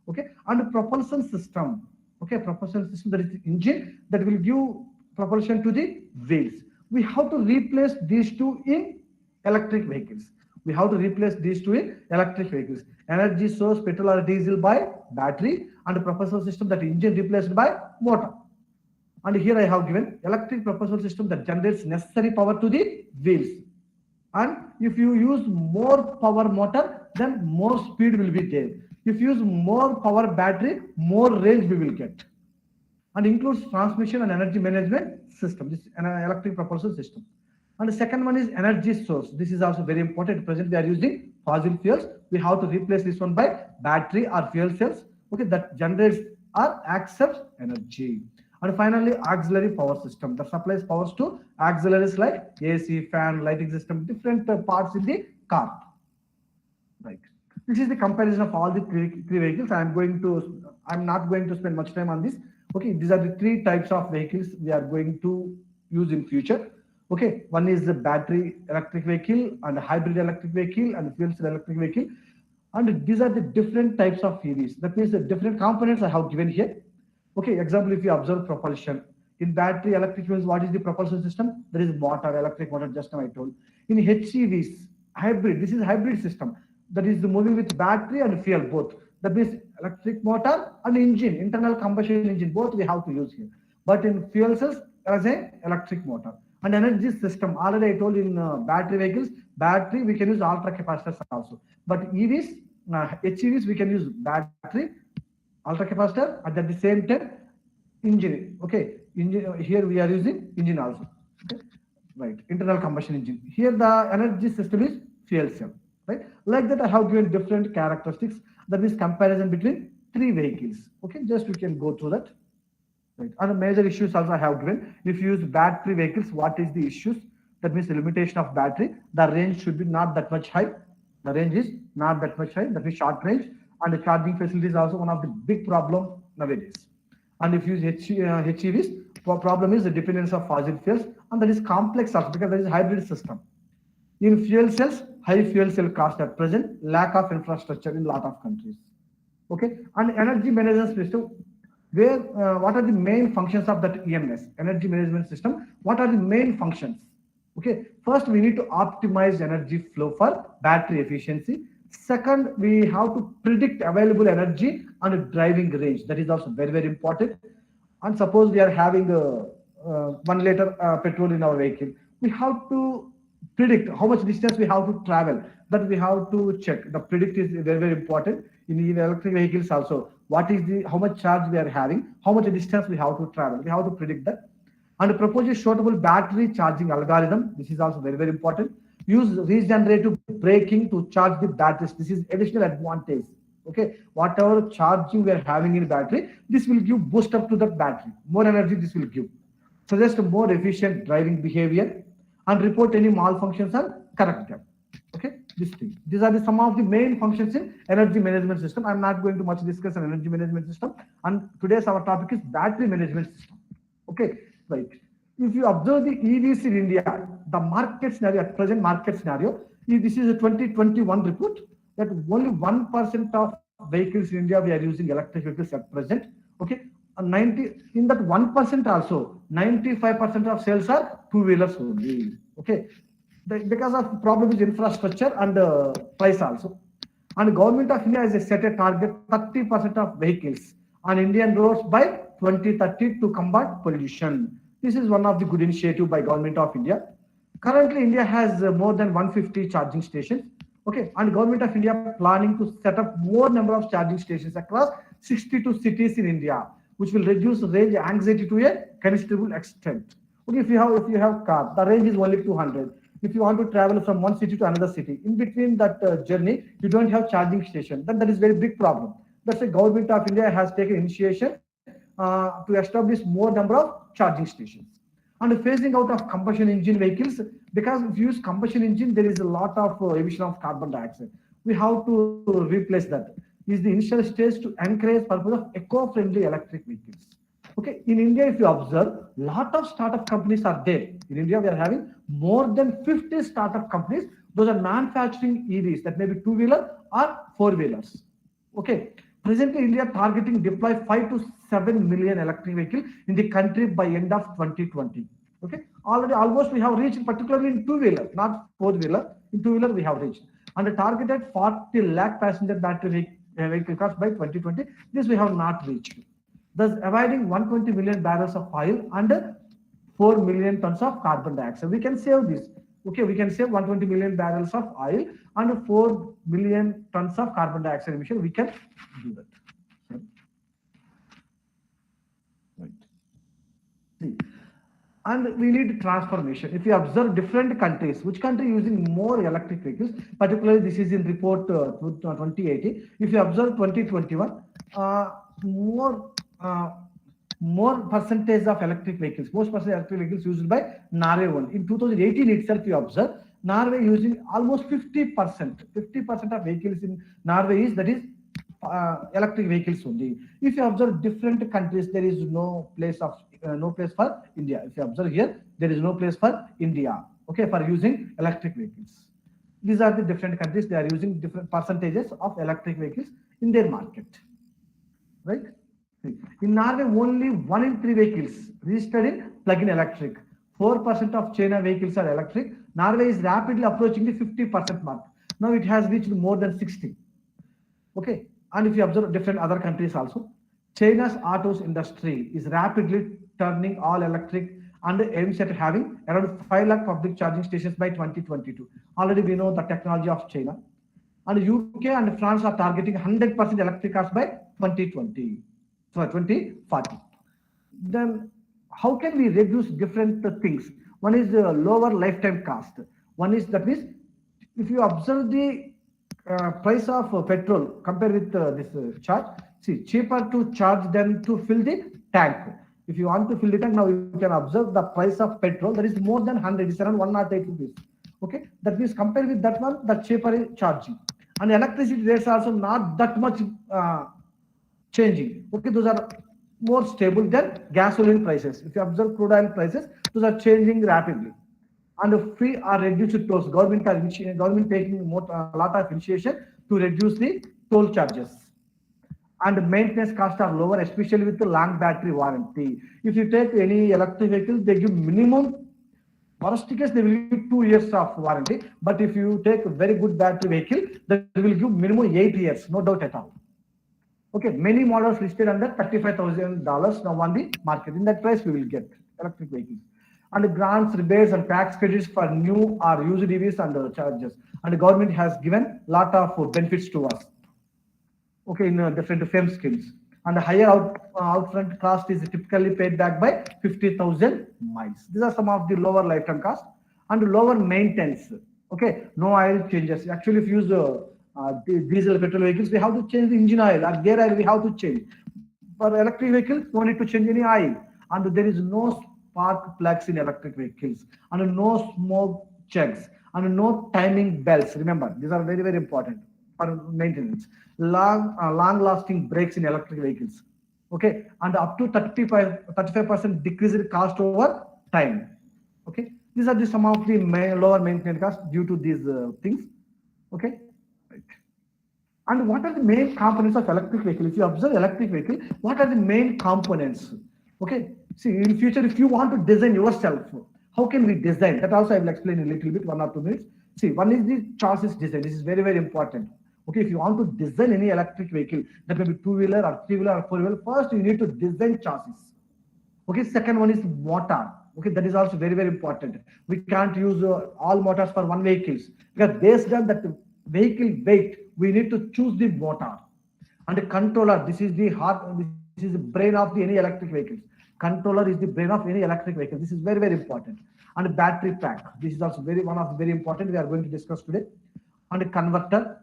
Okay. And propulsion system. Okay, propulsion system, that is the engine that will give propulsion to the wheels. We have to replace these two in electric vehicles. We have to replace these two in electric vehicles. Energy source, petrol or diesel by battery, and a propulsion system, that engine replaced by motor. And here I have given electric propulsion system that generates necessary power to the wheels. And if you use more power motor, then more speed will be there. If you use more power battery, more range we will get. And includes transmission and energy management system. This is an electric propulsion system. And the second one is energy source. This is also very important. Present we are using fossil fuels. We have to replace this one by battery or fuel cells. Okay, that generates or accepts energy. And finally, auxiliary power system that supplies powers to auxiliaries like AC, fan, lighting system, different parts in the car. Right. This is the comparison of all the three vehicles. I'm not going to spend much time on this. Okay, these are the three types of vehicles we are going to use in future. Okay, one is the battery electric vehicle, and hybrid electric vehicle, and fuel cell electric vehicle. And these are the different types of EVs. That means the different components I have given here. Okay, example, if you observe propulsion. In battery electric vehicles, what is the propulsion system? There is motor, electric motor, just now I told. In HEVs, hybrid, this is hybrid system. That is moving with battery and fuel both. That means electric motor and engine, internal combustion engine, both we have to use here. But in fuel cells, as a electric motor. And energy system, already I told in battery vehicles, battery we can use ultra capacitors also. But EVs, HEVs, we can use battery, ultra capacitor, and at the same time, engine. Okay, engine, here we are using engine also. Okay? Right, internal combustion engine. Here the energy system is fuel cell. Right, like that I have given different characteristics. That is comparison between three vehicles. Okay, just we can go through that. Right, and the major issues also I have given. If you use battery vehicles, what is the issues? That means the limitation of battery. The range should be not that much high. The range is not that much high. That is short range, and the charging facility is also one of the big problem nowadays. And if you use HEVs, the problem is the dependence of fossil fuels, and that is complex also because there is a hybrid system. In fuel cells, high fuel cell cost at present, lack of infrastructure in a lot of countries. Okay, and energy management system, where what are the main functions of that EMS, energy management system? What are the main functions? Okay, first we need to optimize energy flow for battery efficiency. Second, we have to predict available energy and driving range. That is also very, very important. And suppose we are having 1 liter petrol in our vehicle, we have to predict how much distance we have to travel. That we have to check. The predict is very, very important in electric vehicles also. What is how much charge we are having, how much distance we have to travel. We have to predict that. And propose a suitable battery charging algorithm. This is also very, very important. Use regenerative braking to charge the batteries. This is additional advantage. Okay, whatever charging we are having in battery, this will give boost up to the battery. More energy this will give. Suggest more efficient driving behavior and report any malfunctions and correct them. Okay, this thing. These are some of the main functions in energy management system. I'm not going to much discuss an energy management system. And today's our topic is battery management system. Okay, right. If you observe the EVs in India, the market scenario, at present market scenario, this is a 2021 report that only 1% of vehicles in India we are using electric vehicles at present. Okay, 90 in that 1% also 95% of sales are two-wheelers only. Okay, because of problem with infrastructure and price also. And government of India has set a target 30% of vehicles on Indian roads by 2030 to combat pollution. This is one of the good initiative by government of India. Currently, India has more than 150 charging stations. Okay, and government of India planning to set up more number of charging stations across 62 cities in India, which will reduce range anxiety to a considerable extent. Okay, if you have car, the range is only 200. If you want to travel from one city to another city, in between that journey, you don't have charging station. Then that is very big problem. That's why government of India has taken initiation to establish more number of charging stations. And phasing out of combustion engine vehicles, because if you use combustion engine, there is a lot of emission of carbon dioxide. We have to replace that. Is the initial stage to encourage purpose of eco-friendly electric vehicles. Okay, in India, if you observe, lot of startup companies are there. In India, we are having more than 50 startup companies. Those are manufacturing EVs, that may be two-wheeler or four-wheelers. Okay, presently India targeting deploy 5 to 7 million electric vehicles in the country by end of 2020. Okay, already almost we have reached, particularly in two-wheeler, not four-wheeler. In two-wheeler we have reached, and the targeted 40 lakh passenger battery vehicle cars by 2020. This we have not reached. Thus, avoiding 120 million barrels of oil and 4 million tons of carbon dioxide. We can save this. Okay, we can save 120 million barrels of oil and 4 million tons of carbon dioxide emission. We can do that. Right. See. And we need transformation. If you observe different countries, which country using more electric vehicles, particularly this is in report 2080. If you observe 2021, more percentage of electric vehicles, most percent electric vehicles used by Norway one. In 2018 itself, you observe Norway using almost 50%. 50% of vehicles in Norway is electric vehicles only. If you observe different countries, there is no place for India. If you observe here, there is no place for India. Okay, for using electric vehicles. These are the different countries. They are using different percentages of electric vehicles in their market. Right? In Norway, only 1 in 3 vehicles registered in plug-in electric. 4% of China vehicles are electric. Norway is rapidly approaching the 50% mark. Now it has reached more than 60. Okay, and if you observe different other countries also, China's autos industry is rapidly turning all electric and aims at having around 5 lakh public charging stations by 2022. Already we know the technology of China. And UK and France are targeting 100% electric cars by 2040. Then how can we reduce different things? One is lower lifetime cost. One is, that means, if you observe the price of petrol compared with this charge, see, cheaper to charge than to fill the tank. If you want to fill the tank, now you can observe the price of petrol, that is more than 100, it's around 108 rupees. Okay, that means compared with that one, the cheaper is charging. And electricity rates are also not that much changing. Okay, those are more stable than gasoline prices. If you observe crude oil prices, those are changing rapidly. And free or reduced tolls. Government taking a lot of initiation to reduce the toll charges. And maintenance costs are lower, especially with the long battery warranty. If you take any electric vehicle, they give minimum, worst case, they will give 2 years of warranty. But if you take a very good battery vehicle, they will give minimum 8 years, no doubt at all. Okay, many models listed under $35,000 now on the market. In that price, we will get electric vehicles. And grants, rebates, and tax credits for new or used EVs and chargers. And the government has given a lot of benefits to us. Okay, in different FAME schemes. And the higher upfront cost is typically paid back by 50,000 miles. These are some of the lower lifetime cost and lower maintenance. Okay, no oil changes. Actually, if you use diesel petrol vehicles, we have to change the engine oil or gear oil. We have to change. For electric vehicles, no need to change any oil, and there is no spark plugs in electric vehicles, and no smoke checks, and no timing bells. Remember, these are very, very important for maintenance. Long-lasting brakes in electric vehicles. Okay, and up to 35% decrease in cost over time. Okay, these are some of the lower maintenance costs due to these things. Okay, right. And what are the main components of electric vehicle? If you observe electric vehicle, what are the main components? Okay, see, in future, if you want to design yourself, how can we design? That also I will explain in a little bit, 1 or 2 minutes. See, one is the chassis design. This is very, very important. Okay, if you want to design any electric vehicle, that may be 2-wheeler or 3-wheeler or 4-wheeler, first you need to design chassis. Okay, second one is motor. Okay, that is also very, very important. We can't use all motors for one vehicles, because based on that vehicle weight, we need to choose the motor. And the controller, this is the heart, this is the brain of any electric vehicles. Controller is the brain of any electric vehicle. This is very, very important. And the battery pack, this is also one of the very important we are going to discuss today. And the converter,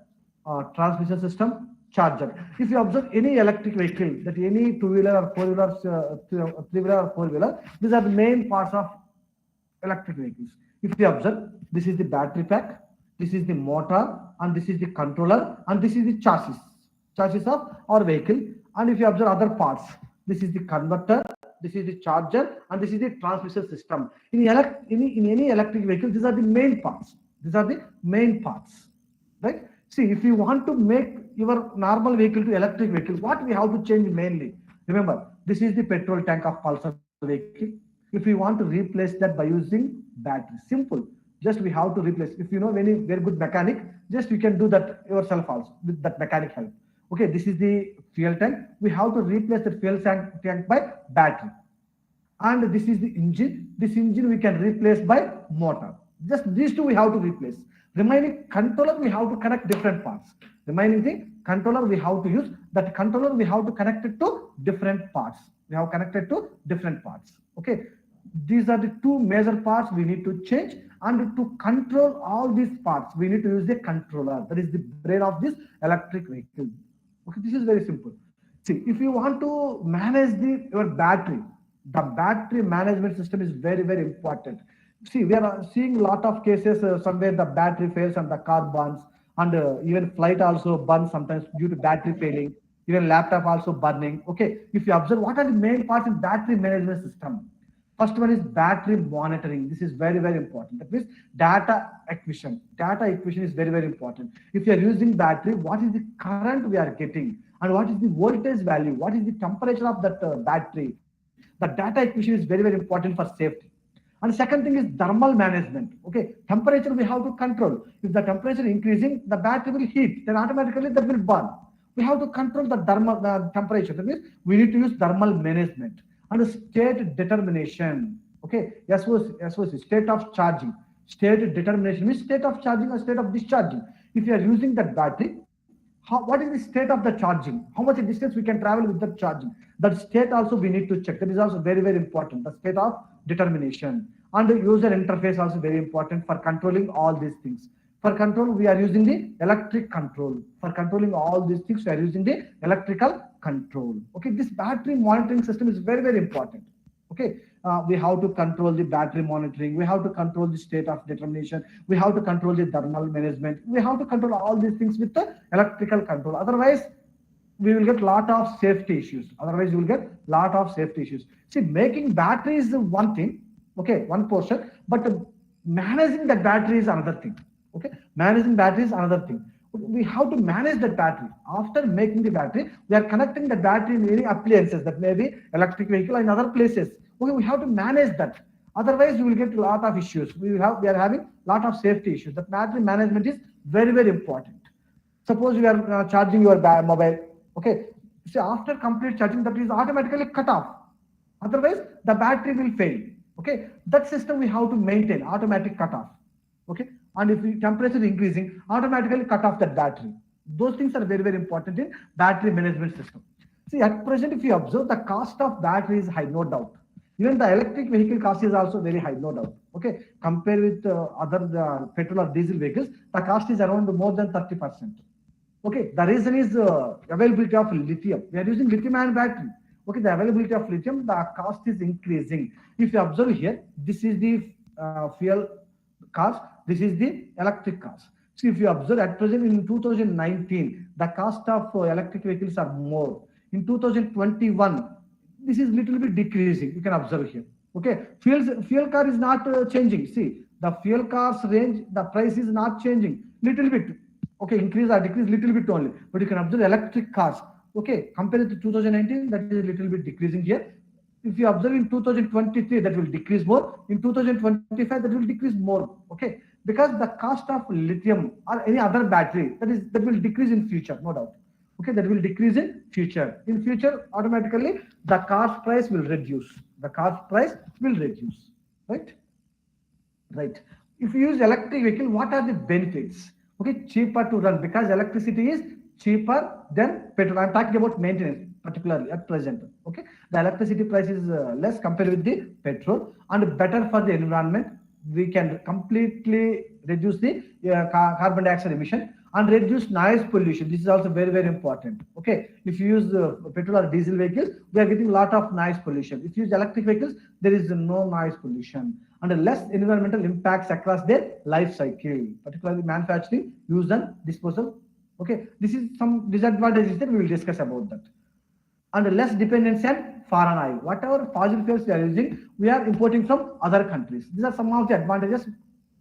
transmission system, charger. If you observe any electric vehicle, that any 2-wheeler or 4-wheeler, 3-wheeler or 4-wheeler, these are the main parts of electric vehicles. If you observe, this is the battery pack, this is the motor, and this is the controller, and this is the chassis of our vehicle. And if you observe other parts, this is the converter, this is the charger, and this is the transmission system. In any electric vehicle, these are the main parts. These are the main parts, right? See, if you want to make your normal vehicle to electric vehicle, what we have to change mainly? Remember, this is the petrol tank of Pulsar vehicle. If we want to replace that by using battery, simple. Just we have to replace. If you know any very good mechanic, just you can do that yourself also with that mechanic help. Okay, this is the fuel tank. We have to replace the fuel tank by battery. And this is the engine. This engine we can replace by motor. Just these two we have to replace. Remaining controller, we have to connect different parts. Remaining thing, controller we have to use. That controller we have to connect it to different parts. We have connected to different parts. Okay, these are the two major parts we need to change. And to control all these parts, we need to use the controller. That is the brain of this electric vehicle. Okay, this is very simple. See, if you want to manage your battery, the battery management system is very, very important. See, we are seeing a lot of cases somewhere the battery fails and the car burns, and even flight also burns sometimes due to battery failing, even laptop also burning. Okay, if you observe, what are the main parts in battery management system? First one is battery monitoring. This is very, very important. That means data acquisition. Data acquisition is very, very important. If you are using battery, what is the current we are getting? And what is the voltage value? What is the temperature of that battery? The data acquisition is very, very important for safety. And second thing is thermal management. Okay, temperature we have to control. If the temperature increasing, the battery will heat, then automatically that will burn. We have to control the temperature. That means we need to use thermal management. And state determination. Okay, SOC, state of charging. State determination means state of charging or state of discharging. If you are using that battery, what is the state of the charging? How much distance we can travel with that charging? That state also we need to check. That is also very, very important. The state of determination. And the user interface also very important for controlling all these things. For control, we are using the electric control. For controlling all these things, we are using the electrical control. Okay, this battery monitoring system is very, very important. Okay, we have to control the battery monitoring. We have to control the state of determination. We have to control the thermal management. We have to control all these things with the electrical control. Otherwise, we will get lot of safety issues. See, making battery is one thing. Okay, one portion, but managing that battery is another thing. Okay, managing battery is another thing. We have to manage that battery. After making the battery, we are connecting the battery in any appliances, that may be electric vehicle and other places. Okay, we have to manage that. Otherwise, you will get a lot of issues. We are having a lot of safety issues. The battery management is very, very important. Suppose you are charging your mobile. Okay, so after complete charging, that is automatically cut off. Otherwise, the battery will fail. Okay, that system we have to maintain, automatic cut off. Okay, and if the temperature is increasing, automatically cut off that battery. Those things are very, very important in battery management system. See, at present, if you observe, the cost of battery is high, no doubt. Even the electric vehicle cost is also very high, no doubt. Okay, compared with other petrol or diesel vehicles, the cost is around more than 30%. Okay, the reason is availability of lithium. We are using lithium-ion battery. Okay, the availability of lithium, the cost is increasing. If you observe here, this is the fuel cars. This is the electric cars. So if you observe at present in 2019, the cost of electric vehicles are more. In 2021, this is little bit decreasing. You can observe here. Okay, fuel car is not changing. See, the fuel cars range, the price is not changing. Little bit. Okay, increase or decrease little bit only. But you can observe electric cars. Okay, compared to 2019, that is a little bit decreasing here. If you observe in 2023, that will decrease more. In 2025, that will decrease more. Okay, because the cost of lithium or any other battery that will decrease in future, no doubt. Okay, that will decrease in future. In future, automatically the car price will reduce. The car price will reduce. Right? Right. If you use electric vehicle, what are the benefits? Okay, cheaper to run because electricity is cheaper than petrol. I'm talking about maintenance, particularly at present. Okay, the electricity price is less compared with the petrol and better for the environment. We can completely reduce the carbon dioxide emission and reduce noise pollution. This is also very, very important. Okay, if you use petrol or diesel vehicles, we are getting a lot of noise pollution. If you use electric vehicles, there is no noise pollution and less environmental impacts across their life cycle, particularly manufacturing, use and disposal. Okay, this is some disadvantages that we will discuss about that. And less dependence on foreign oil. Whatever fossil fuels we are using, we are importing from other countries. These are some of the advantages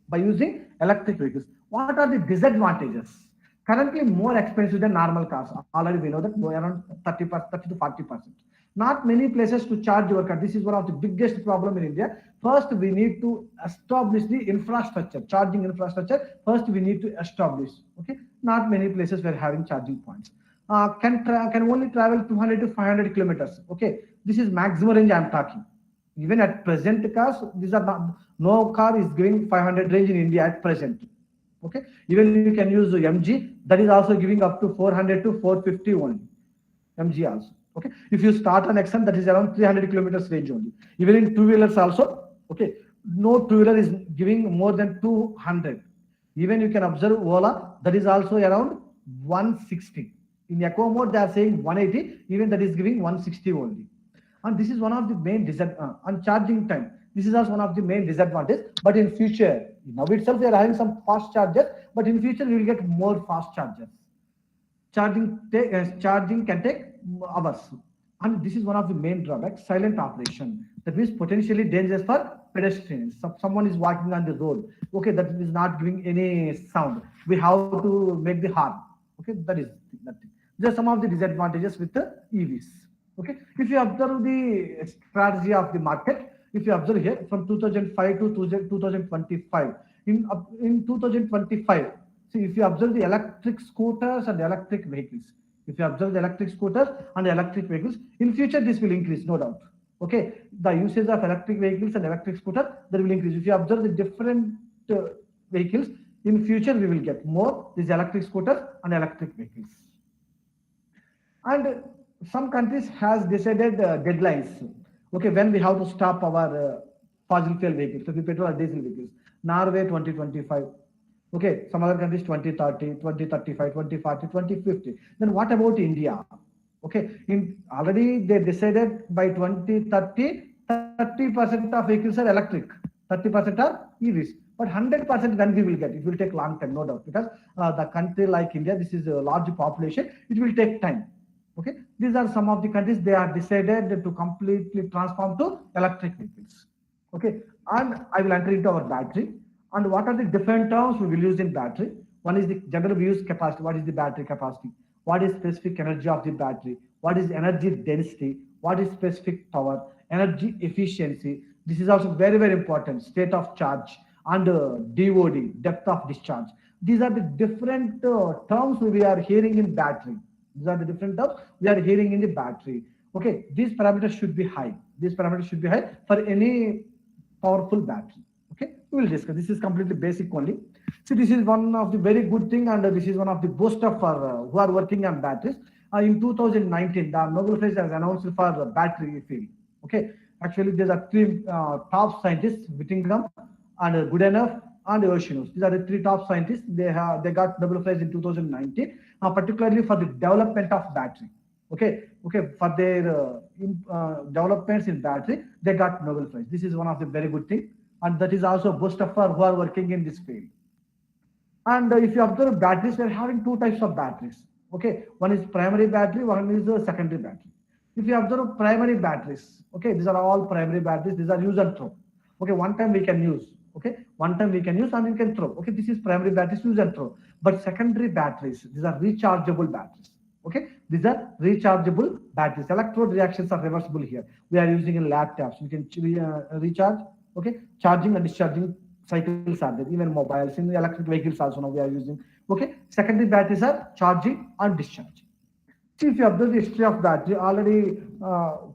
by using electric vehicles. What are the disadvantages? Currently more expensive than normal cars. Already we know that around 30 to 40%. Not many places to charge your car. This is one of the biggest problem in India. First, we need to establish the infrastructure, charging infrastructure. First, we need to establish. Okay, not many places were having charging points. Can only travel 200 to 500 kilometers. Okay, this is maximum range I'm talking. Even at present cars, these are not, no car is giving 500 range in India at present. Okay, even you can use MG, that is also giving up to 400 to 450 only. MG also. Okay, if you start on XM, that is around 300 kilometers range only. Even in two-wheelers also, okay, no two-wheeler is giving more than 200. Even you can observe Ola, that is also around 160. In Eco mode, they are saying 180, even that is giving 160 only. And this is one of the main disadvantages. And charging time, this is also one of the main disadvantages. But in future, now itself we are having some fast chargers, but in future we will get more fast chargers. Charging can take hours. And this is one of the main drawbacks, silent operation. That means potentially dangerous for pedestrians. Someone is walking on the road. Okay, that is not giving any sound. We have to make the horn. Okay, that is nothing. These are some of the disadvantages with the EVs. Okay, if you observe the strategy of the market, if you observe here from 2005 to 2025, in 2025, see if you observe the electric scooters and electric vehicles, if you observe the electric scooters and electric vehicles, in future this will increase, no doubt. Okay, the usage of electric vehicles and electric scooter, that will increase. If you observe the different vehicles, in future we will get more these electric scooters and electric vehicles. And some countries has decided deadlines. Okay, when we have to stop our fossil fuel vehicles, so the petrol or diesel vehicles. Norway 2025. Okay, some other countries 2030, 2035, 2040, 2050. Then what about India? Okay, already they decided by 2030, 30% of vehicles are electric, 30% are EVs. But 100% when we will get, it will take long time, no doubt, because the country like India, this is a large population, it will take time. Okay, these are some of the countries, they are decided to completely transform to electric vehicles. Okay, and I will enter into our battery. And what are the different terms we will use in battery? One is the general we use capacity. What is the battery capacity? What is specific energy of the battery? What is energy density? What is specific power? Energy efficiency. This is also very, very important. State of charge and DOD, depth of discharge. These are the different terms we are hearing in battery. These are the different terms we are hearing in the battery. Okay, these parameters should be high. These parameters should be high for any powerful battery. Okay, we will discuss. This is completely basic only. So this is one of the very good thing, and this is one of the booster for who are working on batteries. In 2019, the Nobel Prize has announced for the battery field. Okay, actually there are three top scientists, Whittingham and Goodenough and Oceanus. These are the three top scientists. They got Nobel Prize in 2019, particularly for the development of battery. Okay, for their developments in battery, they got Nobel Prize. This is one of the very good thing. and that is also a booster for who are working in this field. And if you observe batteries, we are having two types of batteries. Okay, one is primary battery, one is the secondary battery. If you observe primary batteries, okay, these are all primary batteries. These are use and throw. Okay, one time we can use. Okay, one time we can use and we can throw. Okay, this is primary batteries, use and throw. But secondary batteries, these are rechargeable batteries. Okay, these are rechargeable batteries. Electrode reactions are reversible here. We are using in laptops. We can recharge. Okay, charging and discharging cycles are there, even mobiles, in the electric vehicles also now we are using. Okay, secondary batteries are charging and discharging. See, if you observe the history of battery, already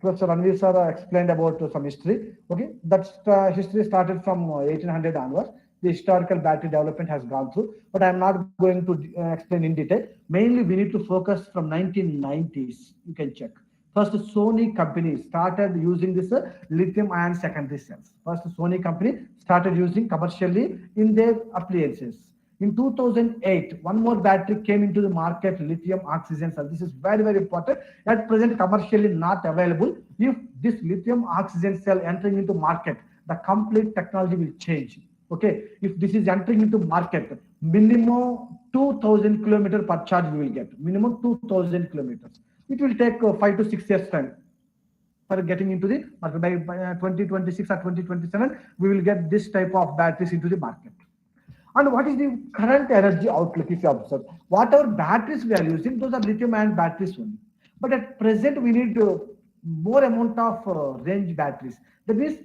Professor Ranveer sir explained about some history. Okay, that history started from 1800 onwards. The historical battery development has gone through, but I am not going to explain in detail. Mainly, we need to focus from 1990s. You can check. First, Sony company started using this lithium-ion secondary cells. First, Sony company started using commercially in their appliances. In 2008, one more battery came into the market, lithium oxygen cell. This is very, very important. At present, commercially not available. If this lithium oxygen cell entering into market, the complete technology will change. Okay, if this is entering into market, minimum 2000 kilometers per charge we will get. Minimum 2000 kilometers. It will take 5 to 6 years time for getting into the market. By 2026 or 2027, we will get this type of batteries into the market. And what is the current energy outlook if you observe? Whatever batteries we are using, those are lithium-ion batteries only. But at present, we need more amount of range batteries. That means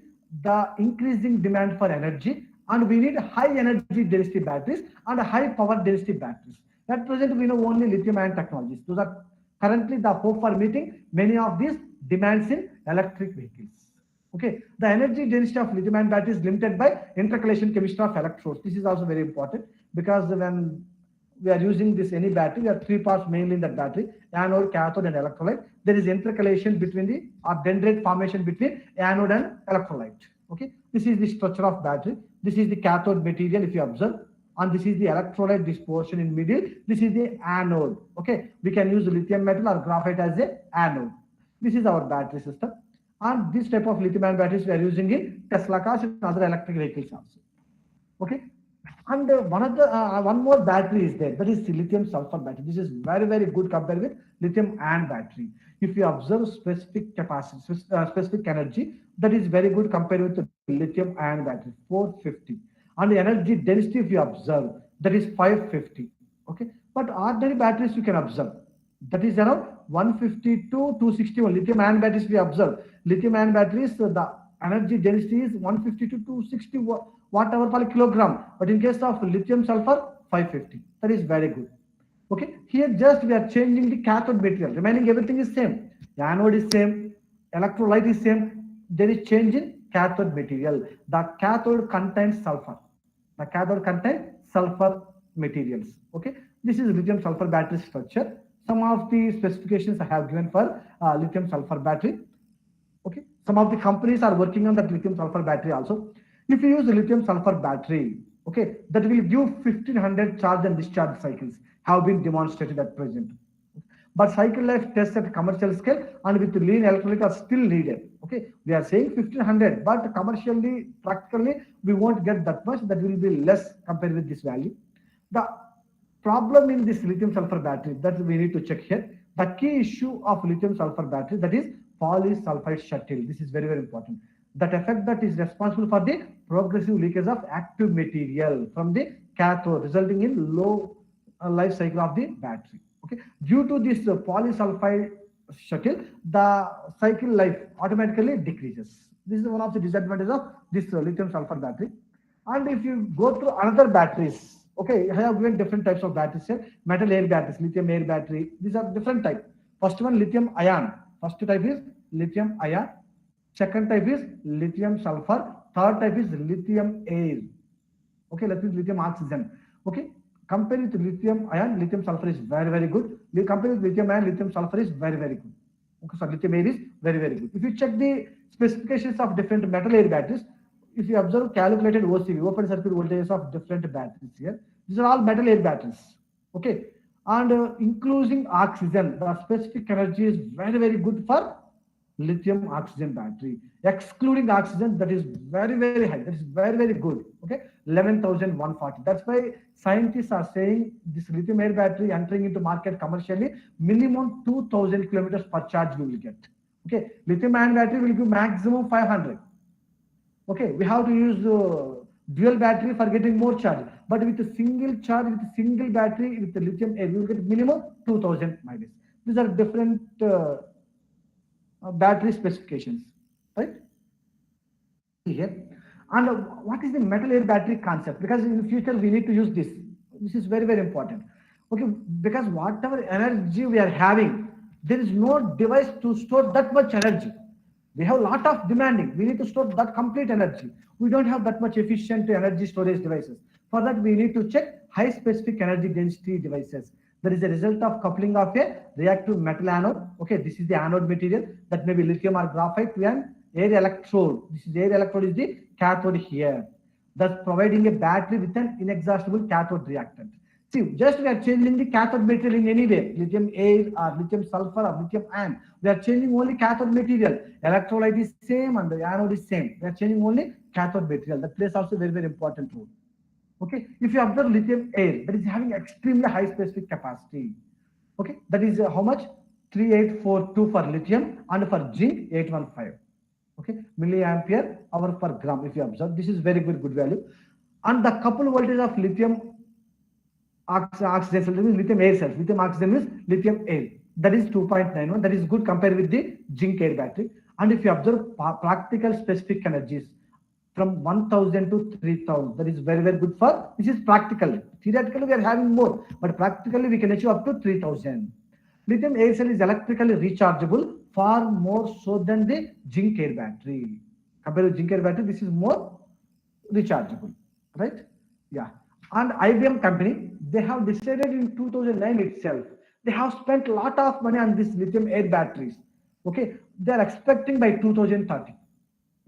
the increasing demand for energy, and we need high energy density batteries and high power density batteries. At present, we know only lithium-ion technologies. Those are currently the hope for meeting many of these demands in electric vehicles. Okay, the energy density of lithium-ion battery is limited by intercalation chemistry of electrodes. This is also very important because when we are using this any battery, there are three parts mainly in that battery: anode, cathode, and electrolyte. There is intercalation between the dendrite formation between anode and electrolyte. Okay, this is the structure of battery. This is the cathode material if you observe, and this is the electrolyte, this portion in middle. This is the anode. Okay, we can use lithium metal or graphite as a anode. This is our battery system. And this type of lithium-ion batteries we are using in Tesla cars and other electric vehicles also. Okay, and one more battery is there. That is the lithium sulfur battery. This is very, very good compared with lithium-ion battery. If you observe specific capacity, specific energy, that is very good compared with the lithium-ion battery, 450. And the energy density, if you observe, that is 550. Okay, but ordinary batteries you can observe, that is around 150 to 261. Lithium-ion batteries we observe. Lithium-ion batteries, the energy density is 150 to 260 watt-hour per kilogram. But in case of lithium sulfur, 550. That is very good. Okay, here just we are changing the cathode material. Remaining everything is same. The anode is same. Electrolyte is same. There is change in cathode material. The cathode contains sulfur. The cathode contains sulfur materials. Okay, this is lithium sulfur battery structure. Some of the specifications I have given for lithium sulfur battery. Okay, some of the companies are working on that lithium sulfur battery also. If you use the lithium sulfur battery, okay, that will give 1500 charge and discharge cycles have been demonstrated at present. But cycle life tests at commercial scale and with lean electrolyte are still needed. Okay, we are saying 1500, but commercially, practically, we won't get that much. That will be less compared with this value. The problem in this lithium sulfur battery that we need to check here. The key issue of lithium sulfur battery, that is polysulfide shuttle. This is very, very important. That effect that is responsible for the progressive leakage of active material from the cathode, resulting in low life cycle of the battery. Okay, due to this polysulfide shuttle, the cycle life automatically decreases. This is one of the disadvantages of this lithium sulfur battery. And if you go through another batteries, okay, I have given different types of batteries here. Metal air batteries, lithium air battery. These are different types. First one, lithium ion. First type is lithium ion. Second type is lithium sulfur. Third type is lithium air. Okay, that means lithium oxygen. Okay, compared with lithium ion, lithium sulfur is very, very good. Compared with lithium ion, lithium sulfur is very, very good. Okay, so lithium air is very, very good. If you check the specifications of different metal air batteries, if you observe calculated OCV, open circuit voltages of different batteries here, these are all metal air batteries. Okay, and including oxygen, the specific energy is very, very good for lithium oxygen battery. Excluding oxygen, that is very, very high. That is very, very good. Okay, 11,140. That's why scientists are saying this lithium air battery entering into market commercially, minimum 2,000 kilometers per charge we will get. Okay, lithium ion battery will give maximum 500. Okay, we have to use dual battery for getting more charge. But with a single charge, with a single battery, with the lithium air, we will get minimum 2,000 miles. These are different battery specifications, right? Here. And what is the metal air battery concept? Because in the future we need to use this. This is very, very important. Okay, because whatever energy we are having, there is no device to store that much energy. We have a lot of demanding. We need to store that complete energy. We don't have that much efficient energy storage devices. For that, we need to check high specific energy density devices. That is a result of coupling of a reactive metal anode. Okay, this is the anode material that may be lithium or graphite to an air electrode. This is air electrode is the cathode here. Thus providing a battery with an inexhaustible cathode reactant. See, just we are changing the cathode material in any way, lithium air or lithium sulfur or lithium ion. We are changing only cathode material. Electrolyte is same and the anode is same. We are changing only cathode material. That plays also very, very important role. Okay, if you observe lithium air, that is having extremely high specific capacity. Okay, that is how much? 3842 for lithium and for zinc 815. Okay, milliampere hour per gram. If you observe, this is very good value. And the couple voltage of lithium oxygen cell is lithium air cells. Lithium oxygen is lithium air. That is 2.91. That is good compared with the zinc air battery. And if you observe practical specific energies from 1,000 to 3,000, that is very, very good for, this is practical. Theoretically, we are having more, but practically we can achieve up to 3,000. Lithium air cell is electrically rechargeable far more so than the zinc air battery. Compared to zinc air battery, this is more rechargeable, right? Yeah. And IBM company, they have decided in 2009 itself, they have spent a lot of money on this lithium air batteries. Okay, they are expecting by 2030.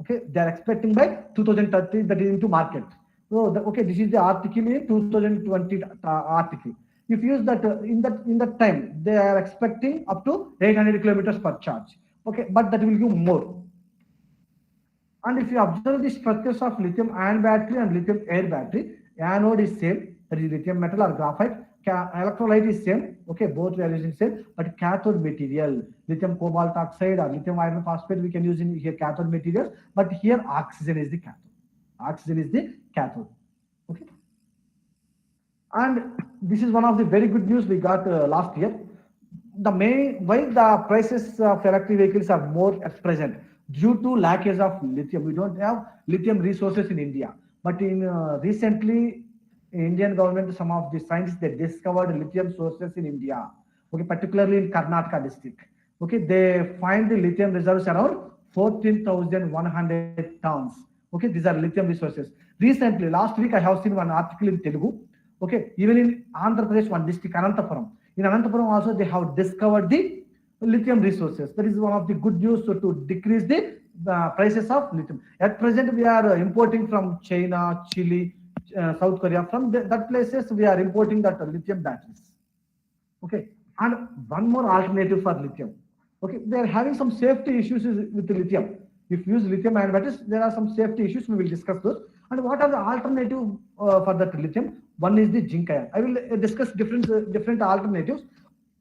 Okay, they are expecting by 2030 that is into market. So okay, this is the article in 2020 article. If you use that in that time, they are expecting up to 800 kilometers per charge. Okay, but that will give more. And if you observe the structures of lithium ion battery and lithium air battery, anode is same, that is lithium metal or graphite. Electrolyte is same. Okay, both we are using same, but cathode material, lithium cobalt oxide or lithium iron phosphate, we can use in here cathode materials. But here oxygen is the cathode. Oxygen is the cathode. Okay. And this is one of the very good news we got last year. The main why the prices of electric vehicles are more at present due to lackage of lithium. We don't have lithium resources in India. But in recently, Indian government, some of the scientists, they discovered lithium sources in India. Okay, particularly in Karnataka district. Okay, they find the lithium reserves around 14,100 tons. Okay, these are lithium resources. Recently, last week, I have seen one article in Telugu. Okay, even in Andhra Pradesh, one district, Anantapuram. In Anantapuram also, they have discovered the lithium resources. That is one of the good news to decrease the prices of lithium. At present, we are importing from China, Chile, South Korea. From that places, we are importing that lithium batteries. Okay, and one more alternative for lithium. Okay, they are having some safety issues with the lithium. If you use lithium ion batteries, there are some safety issues. We will discuss those. And what are the alternative for that lithium? One is the zinc ion. I will discuss different alternatives.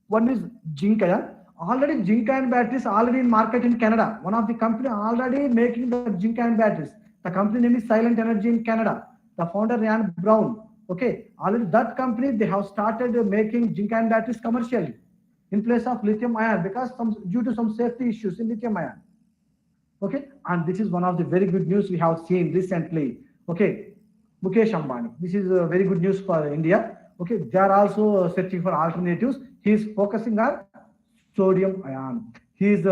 One is zinc ion. Already zinc ion batteries already in market in Canada. One of the company already making the zinc ion batteries. The company name is Silent Energy in Canada. The founder Ryan Brown. Okay, already that company they have started making zinc ion batteries commercially in place of lithium ion because due to some safety issues in lithium ion. Okay, and this is one of the very good news we have seen recently. Okay, Mukesh Ambani. This is very good news for India. Okay, they are also searching for alternatives. He is focusing on sodium ion. He is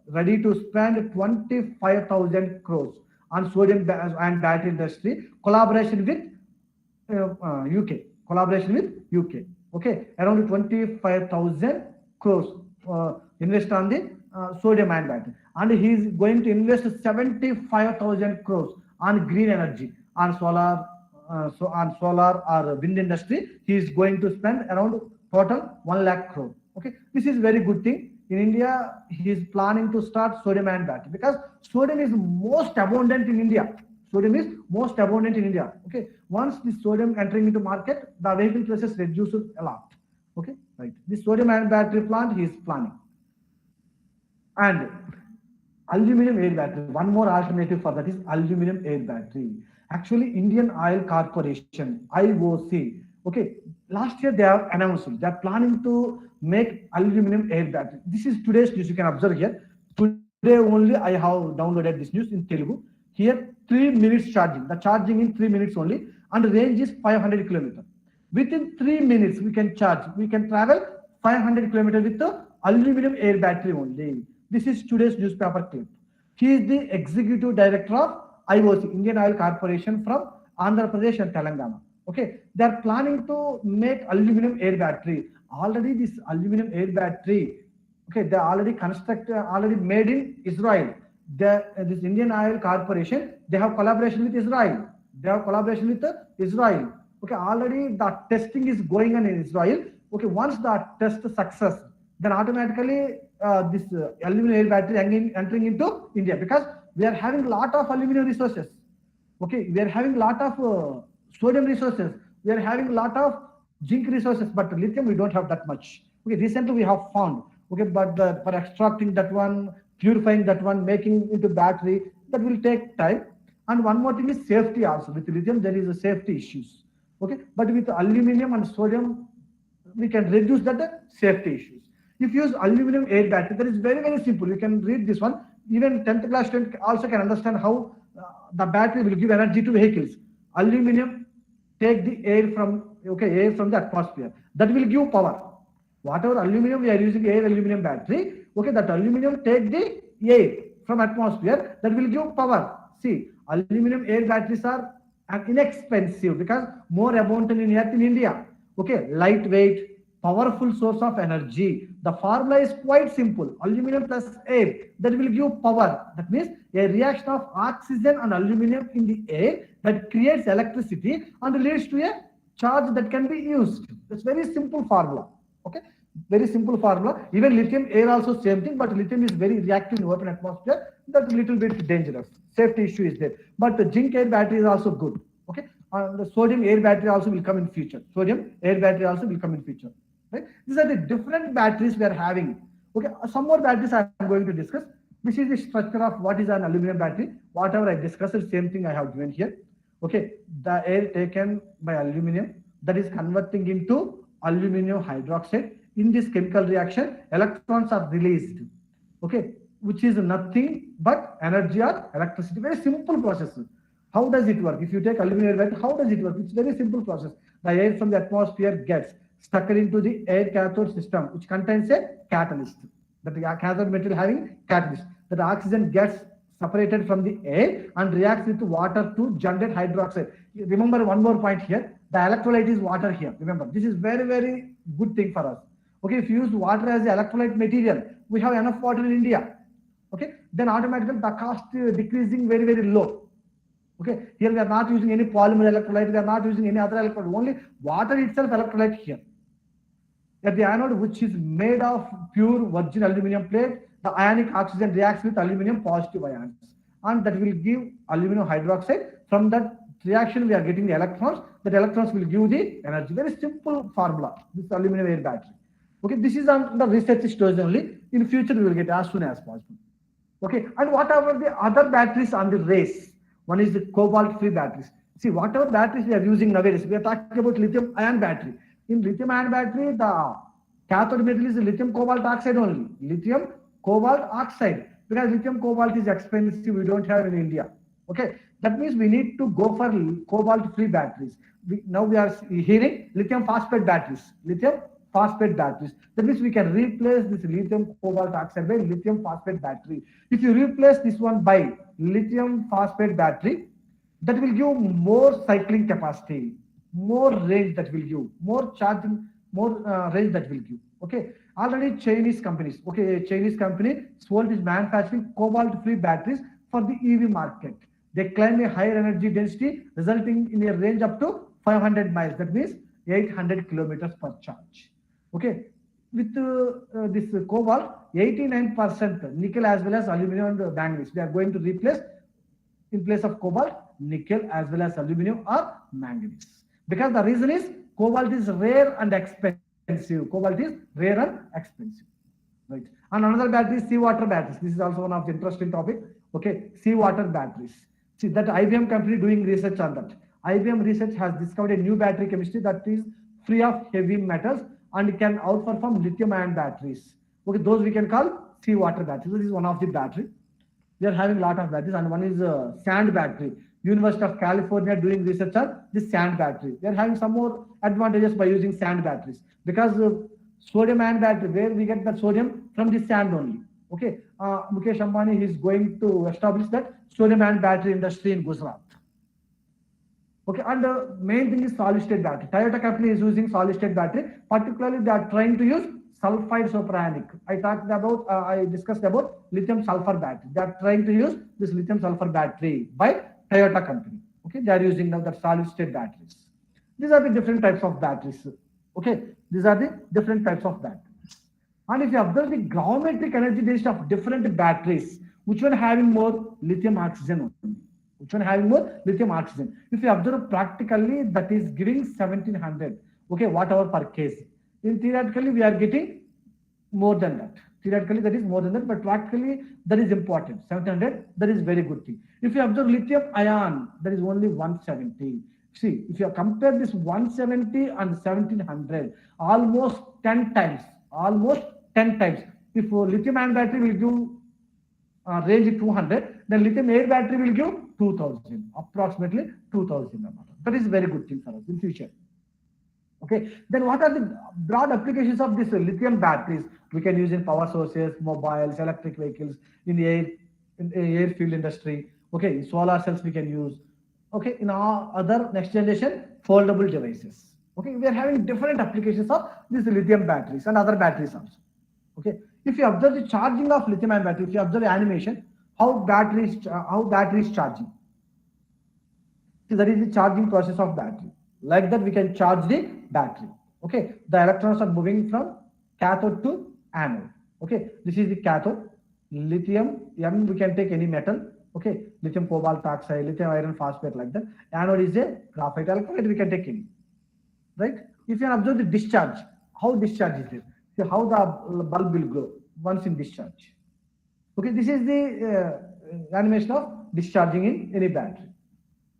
ready to spend 25,000 crores on sodium ion battery industry. Collaboration with UK. Collaboration with UK. Okay, around 25,000 crores invest on the sodium ion battery, and he is going to invest 75,000 crores on green energy, on solar, or wind industry. He is going to spend around total 1 lakh crore. Okay, this is very good thing. in India, he is planning to start sodium ion battery because sodium is most abundant in India. Sodium is most abundant in India. Okay, once this sodium entering into market, the vehicle prices reduces a lot. Okay, right. This sodium ion battery plant he is planning. And aluminum air battery, one more alternative for that is aluminum air battery. Actually, Indian Oil Corporation, IOC, okay, last year they have announced they are planning to make aluminum air battery. This is today's news. You can observe here. Today only I have downloaded this news in Telugu. Here, 3 minutes charging. The charging in 3 minutes only, and the range is 500 kilometers. Within 3 minutes, we can charge. We can travel 500 kilometers with the aluminum air battery only. This is today's newspaper clip. He is the executive director of IOC, Indian Oil Corporation from Andhra Pradesh and Telangana. Okay, they are planning to make aluminum air battery. Already this aluminum air battery, okay, they already constructed, already made in Israel. This Indian Oil Corporation, they have collaboration with Israel. They have collaboration with Israel. Okay, already the testing is going on in Israel. Okay, once the test success, then automatically this aluminum air battery entering into India because we are having lot of aluminum resources. Okay, we are having lot of sodium resources. We are having lot of zinc resources, but lithium we don't have that much. Okay, recently we have found. Okay, but for extracting that one, purifying that one, making into battery, that will take time. And one more thing is safety also. With lithium, there is a safety issues. Okay, but with aluminum and sodium, we can reduce that safety issues. If you use aluminum air battery, that is very, very simple. You can read this one. Even 10th class student also can understand how the battery will give energy to vehicles. Aluminum take the air from the atmosphere. That will give power. Whatever aluminum we are using, air aluminum battery, okay, that aluminum take the air from atmosphere, that will give power. See, aluminum air batteries are inexpensive because more abundant in earth in India. Okay, lightweight, powerful source of energy. The formula is quite simple. Aluminum plus air, that will give power. That means a reaction of oxygen and aluminum in the air that creates electricity and leads to a charge that can be used. It's very simple formula. Okay, very simple formula. Even lithium air also same thing, but lithium is very reactive in open atmosphere. That's a little bit dangerous. Safety issue is there. But the zinc air battery is also good. Okay, and the sodium air battery also will come in future. Sodium air battery also will come in future. Right? These are the different batteries we are having. Okay, some more batteries I am going to discuss. This is the structure of what is an aluminum battery. Whatever I discussed, the same thing I have given here. Okay, the air taken by aluminum that is converting into aluminum hydroxide. In this chemical reaction, electrons are released. Okay, which is nothing but energy or electricity. Very simple process. How does it work? If you take aluminum battery, how does it work? It's very simple process. The air from the atmosphere gets stuck into the air cathode system, which contains a catalyst. That the cathode material having catalyst. That oxygen gets separated from the air and reacts with water to generate hydroxide. Remember one more point here. The electrolyte is water here. Remember, this is very, very good thing for us. Okay, if you use water as the electrolyte material, we have enough water in India. Okay, then automatically the cost decreasing very, very low. Okay, here we are not using any polymer electrolyte, we are not using any other electrolyte, only water itself electrolyte here. At the anode, which is made of pure virgin aluminum plate, the ionic oxygen reacts with aluminum positive ions, and that will give aluminum hydroxide. From that reaction, we are getting the electrons. That electrons will give the energy. Very simple formula, this aluminum air battery. Okay, this is on the research stage only. In future, we will get as soon as possible. Okay, and whatever the other batteries on the race, one is the cobalt-free batteries. See, whatever batteries we are using nowadays, we are talking about lithium-ion battery. In lithium-ion battery, the cathode material is lithium cobalt oxide only. Lithium cobalt oxide. Because lithium cobalt is expensive, we don't have in India. Okay, that means we need to go for cobalt-free batteries. Now we are hearing lithium phosphate batteries. Lithium phosphate batteries. That means we can replace this lithium cobalt oxide by lithium phosphate battery. If you replace this one by lithium phosphate battery, that will give more cycling capacity, more range that will give, more charging, more range that will give. Okay, already Chinese companies, okay, Chinese company Salt is manufacturing cobalt-free batteries for the EV market. They claim a higher energy density, resulting in a range up to 500 miles. That means 800 kilometers per charge. Okay, with this cobalt, 89% nickel as well as aluminum and manganese. We are going to replace in place of cobalt, nickel as well as aluminum or manganese. Because the reason is cobalt is rare and expensive. Cobalt is rare and expensive. Right. And another battery is seawater batteries. This is also one of the interesting topic. Okay, seawater batteries. See that IBM company doing research on that. IBM research has discovered a new battery chemistry that is free of heavy metals and can outperform lithium-ion batteries. Okay, those we can call seawater batteries. This is one of the battery. We are having a lot of batteries, and one is sand battery. University of California doing research on this sand battery. We are having some more advantages by using sand batteries because sodium ion battery, where we get the sodium from the sand only. Okay, Mukesh Ambani is going to establish that sodium ion battery industry in Gujarat. Okay, and the main thing is solid state battery. Toyota company is using solid state battery. Particularly, they are trying to use sulfide superanic. I discussed about lithium sulfur battery. They are trying to use this lithium sulfur battery by Toyota company. Okay, they are using now the solid state batteries. These are the different types of batteries. Okay, these are the different types of batteries. And if you observe the gravimetric energy density of different batteries, which one having more lithium oxygen only? Which one having more lithium oxygen? If you observe practically, that is giving 1700, okay, watt-hour per kg. In theoretically, we are getting more than that. Theoretically, that is more than that, but practically, that is important. 700, that is very good thing. If you observe lithium ion, that is only 170. See, if you compare this 170 and 1700, almost 10 times, almost 10 times. If lithium ion battery will give range 200, then lithium air battery will give 2000, approximately 2000. That is very good thing for us in future. Okay, then what are the broad applications of these lithium batteries? We can use in power sources, mobiles, electric vehicles, in the airfield industry. Okay, in solar cells we can use. Okay, in our other next generation foldable devices. Okay, we are having different applications of these lithium batteries and other batteries also. Okay, if you observe the charging of lithium ion battery, if you observe the animation, how battery is charging. So that is the charging process of battery. Like that, we can charge the battery. Okay, the electrons are moving from cathode to anode. Okay, this is the cathode. Lithium, we can take any metal. Okay, lithium cobalt oxide, lithium iron phosphate, like that. Anode is a graphite electrolyte, we can take any. Right? If you observe the discharge, how discharge is it? See how the bulb will glow once in discharge. Okay, this is the animation of discharging in any battery.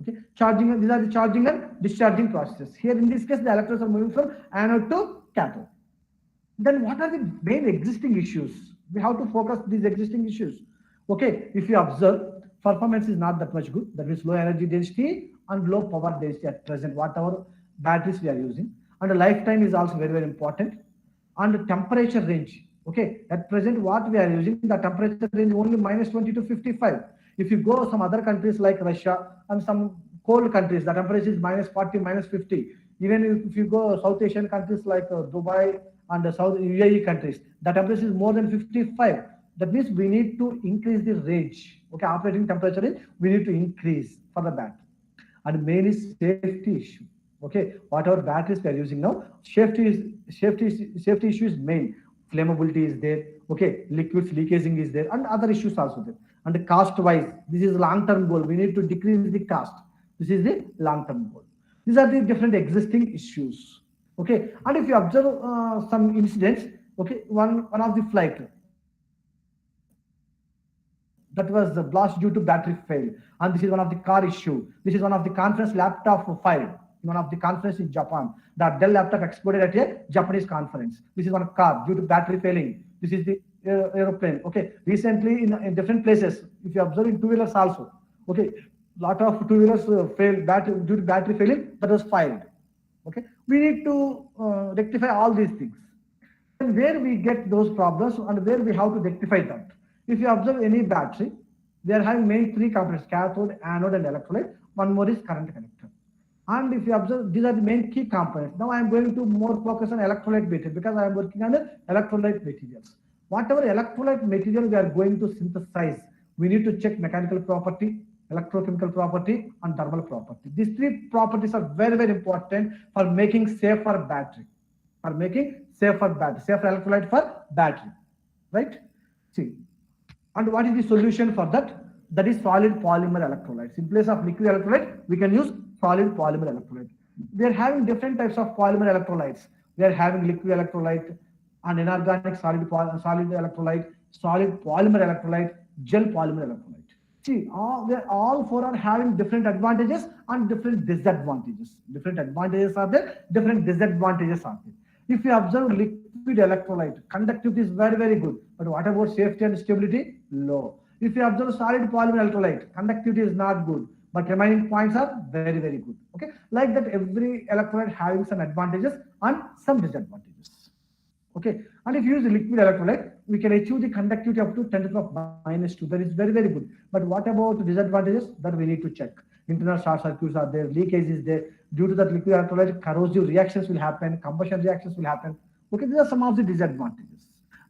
Okay, charging, these are the charging and discharging processes. Here in this case, the electrons are moving from anode to cathode. Then what are the main existing issues? We have to focus these existing issues. Okay, if you observe, performance is not that much good. That means low energy density and low power density at present, whatever batteries we are using. And the lifetime is also very, very important. And the temperature range. Okay, at present, what we are using, the temperature range only -20 to 55. If you go some other countries like Russia and some cold countries, the temperature is -40, -50. Even if you go South Asian countries like Dubai and the South UAE countries, the temperature is more than 55. That means we need to increase the range. Okay, operating temperature range, we need to increase for the battery. And main is safety issue. Okay, whatever batteries we are using now, safety issue is main. Flammability is there. Okay, liquids leakaging is there, and other issues also there. And the cost wise, this is long-term goal. We need to decrease the cost. This is the long-term goal. These are the different existing issues. Okay, and if you observe some incidents, okay, one of the flight that was the blast due to battery fail, and this is one of the car issue. This is one of the conference laptop file. One of the conference in Japan, that Dell laptop exploded at a Japanese conference. This is one car due to battery failing. This is the aeroplane. Okay, recently in different places, if you observe in two-wheelers also, okay, lot of two-wheelers failed due to battery failing, that was filed. Okay, we need to rectify all these things. And where we get those problems and where we have to rectify that. If you observe any battery, they are having main three components: cathode, anode, and electrolyte. One more is current connector. And if you observe, these are the main key components. Now I am going to more focus on electrolyte material because I am working on the electrolyte materials. Whatever electrolyte material we are going to synthesize, we need to check mechanical property, electrochemical property, and thermal property. These three properties are very, very important for making safer battery. For making safer electrolyte for battery, right? See, and what is the solution for that? That is solid polymer electrolytes. In place of liquid electrolyte, we can use solid polymer electrolyte. We are having different types of polymer electrolytes. We are having liquid electrolyte and inorganic solid electrolyte, solid polymer electrolyte, gel polymer electrolyte. See, all four are having different advantages and different disadvantages. Different advantages are there, different disadvantages are there. If you observe liquid electrolyte, conductivity is very, very good. But what about safety and stability? Low. If you observe solid polymer electrolyte, conductivity is not good, but remaining points are very, very good. Okay, like that, every electrolyte having some advantages and some disadvantages. Okay, and if you use the liquid electrolyte, we can achieve the conductivity up to 10 to the power -2. That is very, very good. But what about disadvantages? That we need to check. Internal short circuits are there, leakage is there. Due to that liquid electrolyte, corrosive reactions will happen, combustion reactions will happen. Okay, these are some of the disadvantages.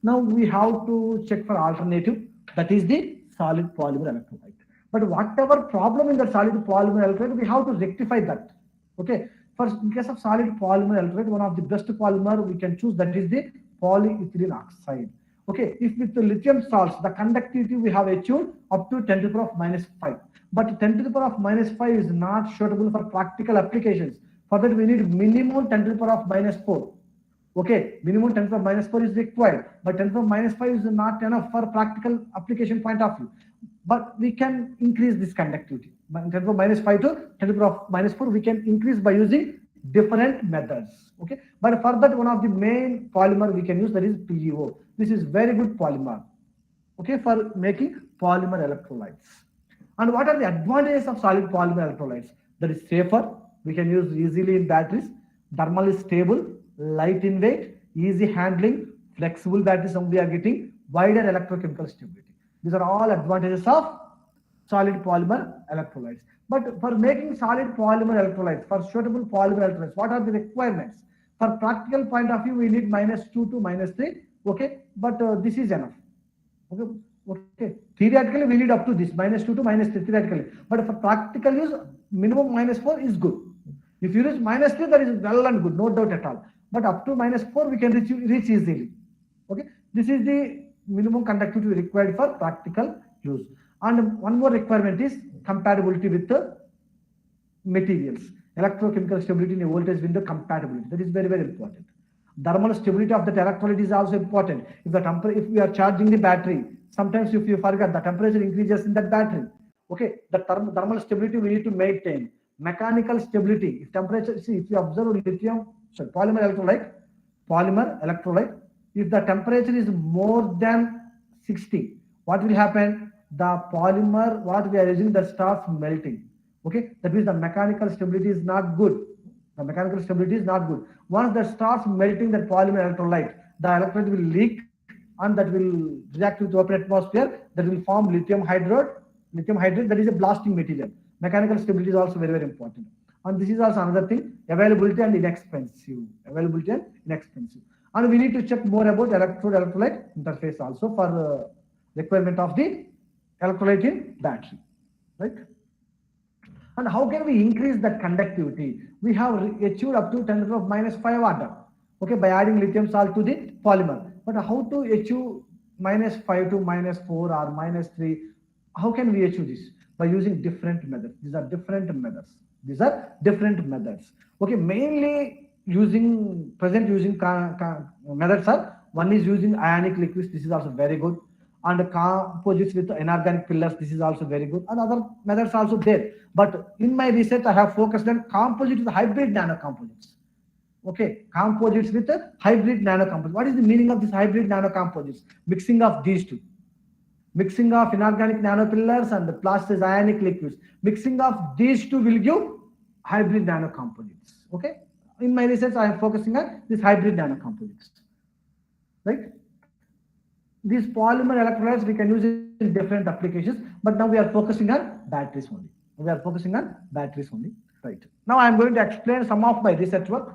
Now we have to check for alternative. That is the solid polymer electrolyte. But whatever problem in the solid polymer electrolyte, we have to rectify that. Okay. First, in case of solid polymer electrolyte, one of the best polymer we can choose, that is the polyethylene oxide. Okay. If with the lithium salts, the conductivity we have achieved up to 10 to the power -5. But 10 to the power -5 is not suitable for practical applications. For that, we need minimum 10 to the power -4. Okay, minimum 10 to the power -4 is required, but 10 to the power -5 is not enough for practical application point of view. But we can increase this conductivity. 10 to the power -5 to 10 to the power -4, we can increase by using different methods. Okay, but for that, one of the main polymer we can use, that is PEO. This is very good polymer. Okay, for making polymer electrolytes. And what are the advantages of solid polymer electrolytes? That is safer. We can use easily in batteries. Thermally stable, light in weight, easy handling, flexible batteries. We are getting wider electrochemical stability. These are all advantages of solid polymer electrolytes. But for making solid polymer electrolytes, for suitable polymer electrolytes, what are the requirements? For practical point of view, we need -2 to -3. Okay, but this is enough. Okay. Theoretically, we need up to this -2 to -3 theoretically. But for practical use, minimum -4 is good. If you reach -3, that is well and good, no doubt at all. But up to -4, we can reach easily. Okay, this is the minimum conductivity required for practical use. And one more requirement is compatibility with the materials. Electrochemical stability in a voltage window compatibility. That is very, very important. Thermal stability of that electrolyte is also important. If we are charging the battery, sometimes if you forget, the temperature increases in that battery. Okay, the thermal stability we need to maintain. Mechanical stability. If temperature, see, if you observe polymer electrolyte, if the temperature is more than 60, what will happen? The polymer, what we are using, that starts melting. Okay, that means the mechanical stability is not good. The mechanical stability is not good. Once that starts melting, that polymer electrolyte, the electrolyte will leak and that will react with the open atmosphere. That will form lithium hydride. Lithium hydride, that is a blasting material. Mechanical stability is also very, very important. And this is also another thing, availability and inexpensive. Availability and inexpensive. And we need to check more about electrolyte interface also for requirement of the electrolyte in battery, right? And how can we increase that conductivity? We have achieved up to 10 to the power -5 order, okay, by adding lithium salt to the polymer. But how to achieve -5 to -4 or -3? How can we achieve this? By using different methods. These are different methods. Okay, mainly using methods are, one is using ionic liquids. This is also very good. And composites with inorganic pillars. This is also very good. And other methods also there. But in my research, I have focused on composites with hybrid nanocomposites. Okay, composites with hybrid nanocomposites. What is the meaning of this hybrid nanocomposites? Mixing of these two. Mixing of inorganic nanopillars and the plastic ionic liquids. Mixing of these two will give hybrid nanocomposites. Okay, in my research, I am focusing on this hybrid nanocomposites. Right? These polymer electrolytes we can use in different applications, but now we are focusing on batteries only. Right. Now I am going to explain some of my research work,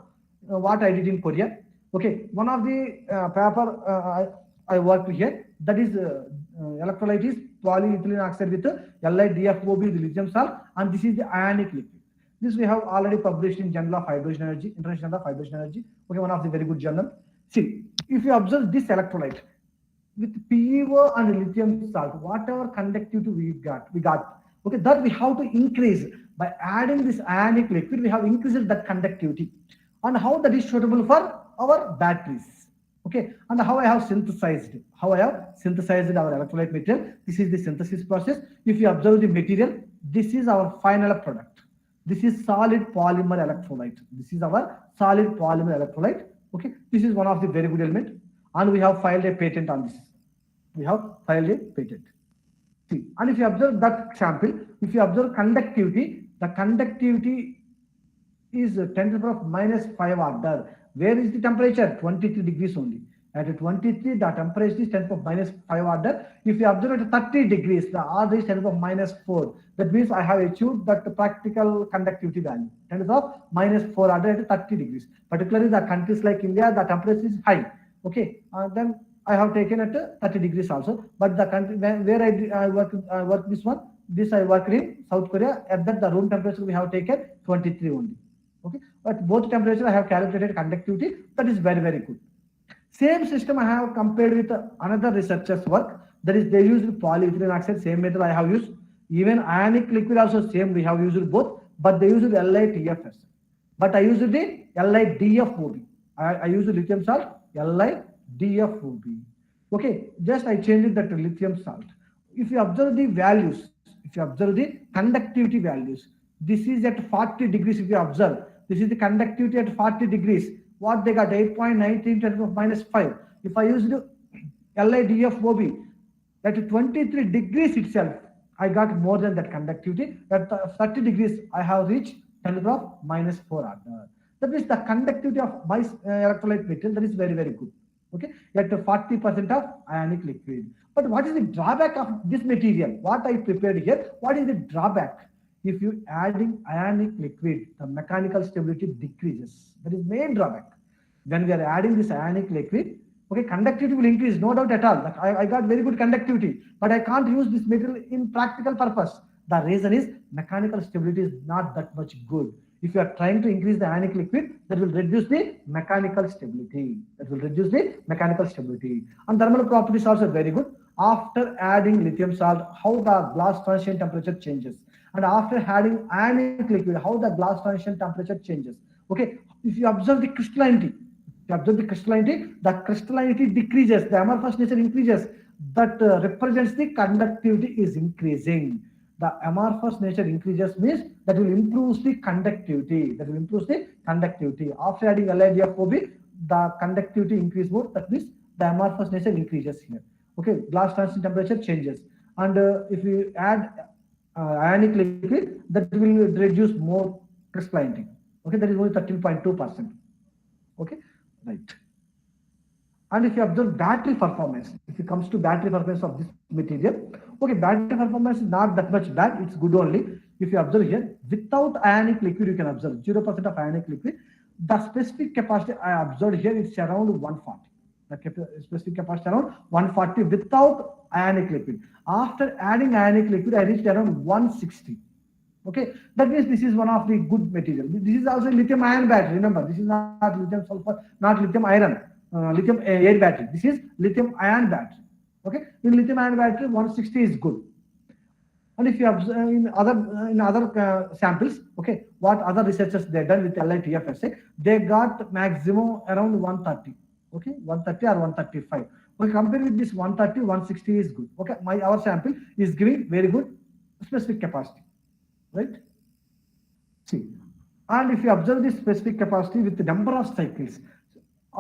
what I did in Korea. Okay, one of the paper I worked here, that is electrolyte is polyethylene oxide with LiDFOB, the lithium salt, and this is the ionic liquid. This we have already published in Journal of Hydrogen Energy, International Journal of Hydrogen Energy. Okay, one of the very good journal. See, if you observe this electrolyte with PeO and lithium salt, whatever conductivity we got, okay, that we have to increase by adding this ionic liquid. We have increased that conductivity, and how that is suitable for our batteries. Okay, and how I have synthesized our electrolyte material. This is the synthesis process. If you observe the material, this is our final product. This is solid polymer electrolyte. This is our solid polymer electrolyte. Okay, this is one of the very good element, and we have filed a patent on this. We have filed a patent. See, and if you observe that sample, if you observe conductivity, the conductivity is 10 to the power of -5 order. Where is the temperature? 23 degrees only. At 23, the temperature is 10 to the power of -5 order. If you observe at 30 degrees, the order is 10 to the power of -4. That means I have achieved that practical conductivity value, 10 to the power of -4 order at 30 degrees. Particularly the countries like India, the temperature is high. Okay, then I have taken at 30 degrees also. But the country where I work this one, this I worked in South Korea. At that the room temperature we have taken 23 only. Okay, but both temperature I have calculated conductivity. That is very, very good. Same system I have compared with another researchers work. That is, they used polyethylene oxide, same method I have used. Even ionic liquid also same, we have used both, but they used LiTFS. But I used the LiDFOB. I used lithium salt, LiDFOB. Okay, just I changed that to lithium salt. If you observe the values, if you observe the conductivity values, this is at 40 degrees. If you observe, this is the conductivity at 40 degrees. What they got? 8.19 10 to the power of -5. If I used LiDFOB, at 23 degrees itself, I got more than that conductivity. At 30 degrees, I have reached 10 to the power of -4 order. That means the conductivity of my electrolyte material, that is very, very good. Okay, at 40% of ionic liquid. But what is the drawback of this material? What I prepared here, what is the drawback? If you adding ionic liquid, the mechanical stability decreases. That is main drawback. When we are adding this ionic liquid, okay, conductivity will increase, no doubt at all. I got very good conductivity, but I can't use this material in practical purpose. The reason is mechanical stability is not that much good. If you are trying to increase the ionic liquid, that will reduce the mechanical stability. And thermal properties also very good. After adding lithium salt, how the glass transition temperature changes. And after adding ionic liquid, how the glass transition temperature changes. Okay, if you observe the crystallinity, the crystallinity decreases, the amorphous nature increases. That represents the conductivity is increasing. The amorphous nature increases means that will improve the conductivity. After adding LiDFOB, the conductivity increase more. That means the amorphous nature increases here. Okay, glass transition temperature changes. And if you add ionic liquid, that will reduce more crystallinity. Okay, that is only 13.2%. Okay, right. And if you observe battery performance, if it comes to battery performance of this material, okay, battery performance is not that much bad, it's good only. If you observe here, without ionic liquid, you can observe 0% of ionic liquid. The specific capacity I observed here is around 140. The specific capacity around 140 without ionic liquid. After adding ionic liquid, I reached around 160. Okay, that means this is one of the good material. This is also lithium ion battery. Remember, this is not lithium sulfur, not lithium iron. Lithium air battery. This is lithium ion battery. Okay, in lithium ion battery, 160 is good. And if you observe in other samples, okay, what other researchers they done with LiTFS, they got maximum around 130. Okay, 130 or 135. Okay, compare with this 130, 160 is good. Okay, our sample is giving very good specific capacity, right? See, and if you observe this specific capacity with the number of cycles,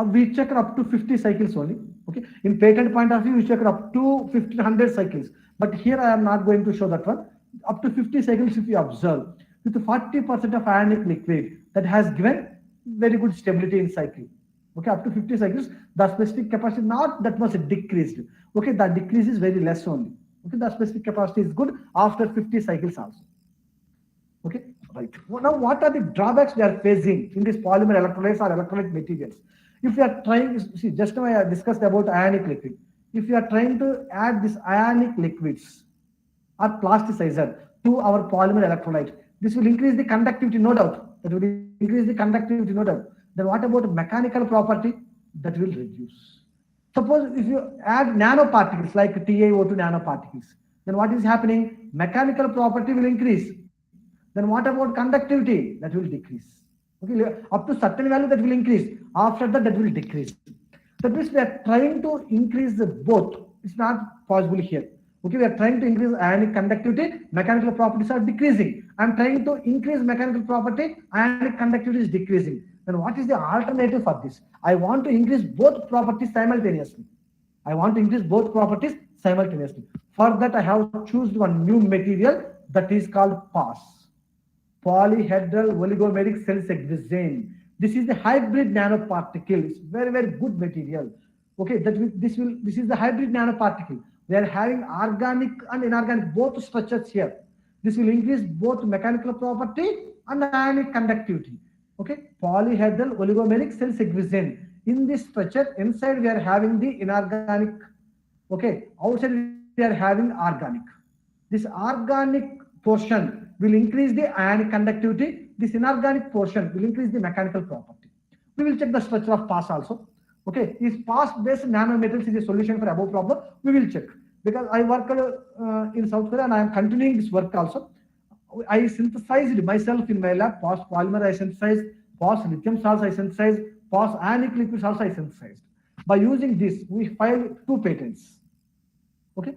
we check up to 50 cycles only. Okay, in patent point of view, we check up to 1500 cycles. But here I am not going to show that one. Up to 50 cycles, if you observe, with 40% of ionic liquid, that has given very good stability in cycle. Okay, up to 50 cycles, the specific capacity not that much decreased. Okay, the decrease is very less only. Okay, the specific capacity is good after 50 cycles also. Okay, right. Well, now, what are the drawbacks we are facing in this polymer electrolytes or electrolyte materials? If you are trying, see, just now I discussed about ionic liquid. If you are trying to add this ionic liquids or plasticizer to our polymer electrolyte, this will increase the conductivity, no doubt. That will increase the conductivity, no doubt. Then what about mechanical property? that will reduce. Suppose if you add nanoparticles like TiO2 nanoparticles, then what is happening? Mechanical property will increase. Then what about conductivity? That will decrease. Okay, up to certain value that will increase. After that, that will decrease. That means we are trying to increase the both. It's not possible here. Okay, we are trying to increase ionic conductivity, mechanical properties are decreasing. I'm trying to increase mechanical property, ionic conductivity is decreasing. Then what is the alternative for this? I want to increase both properties simultaneously. I want to increase both properties simultaneously. For that, I have chosen one new material that is called PAS. Polyhedral oligomeric cell segregation. This is the hybrid nanoparticle. It's very, very good material. Okay, this is the hybrid nanoparticle. We are having organic and inorganic both structures here. This will increase both mechanical property and ionic conductivity. Okay, polyhedral oligomeric cell segregation. In this structure, inside we are having the inorganic. Okay, outside we are having organic. This organic portion will increase the ionic conductivity. This inorganic portion will increase the mechanical property. We will check the structure of PAS also. Okay, is PAS-based nanomaterials is a solution for above problem? We will check. Because I work in South Korea and I am continuing this work also. I synthesized myself in my lab, PAS polymer I synthesized, PAS lithium salts I synthesized, PAS ionic liquids also I synthesized. By using this, we filed 2 patents. Okay,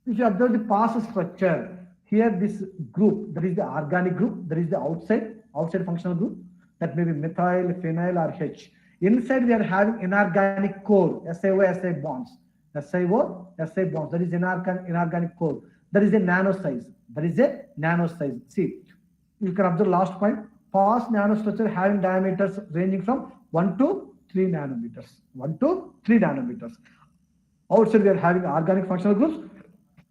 if you observe the PAS structure, here this group, that is the organic group, that is the outside functional group, that may be methyl, phenyl or H. Inside we are having inorganic core, SiO, Si bonds. SiO, Si bonds, that is inorganic core. That is a nano size. See, you can observe last point, PAS nanostructure having diameters ranging from 1 to 3 nanometers. 1 to 3 nanometers. Outside we are having organic functional groups,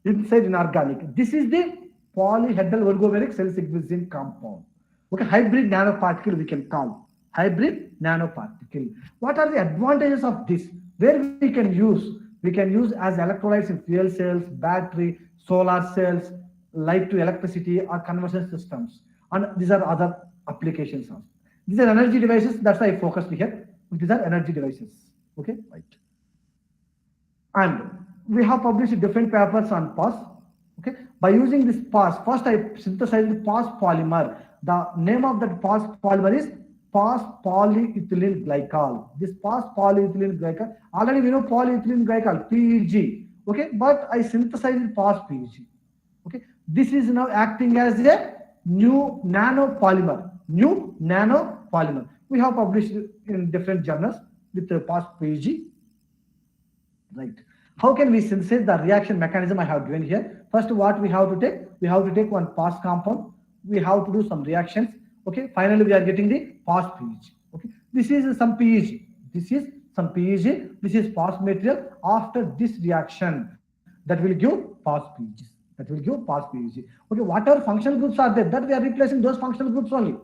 inside inorganic. This is the polyhedral oligomeric cell segregation compound. Okay, hybrid nanoparticle we can call. Hybrid nanoparticle. What are the advantages of this? Where we can use? We can use as electrolytes in fuel cells, battery, solar cells, light to electricity or conversion systems. And these are other applications. These are energy devices. That's why I focused here. These are energy devices. Okay, right. And we have published different papers on PAS. Okay, by using this PAS, first I synthesized the PAS polymer. The name of that PAS polymer is PAS polyethylene glycol. This PAS polyethylene glycol, already we know polyethylene glycol, PEG. Okay, but I synthesized PAS PEG. Okay, this is now acting as a new nanopolymer. We have published in different journals with the PAS PEG. Right. How can we synthesize? The reaction mechanism I have given here. First, what we have to take? We have to take one PAS compound. We have to do some reactions. Okay. Finally, we are getting the PAS PEG. Okay. This is some PEG. This is some PEG. This is PAS material. After this reaction, that will give PAS PEG. Okay. Whatever functional groups are there, that we are replacing those functional groups only.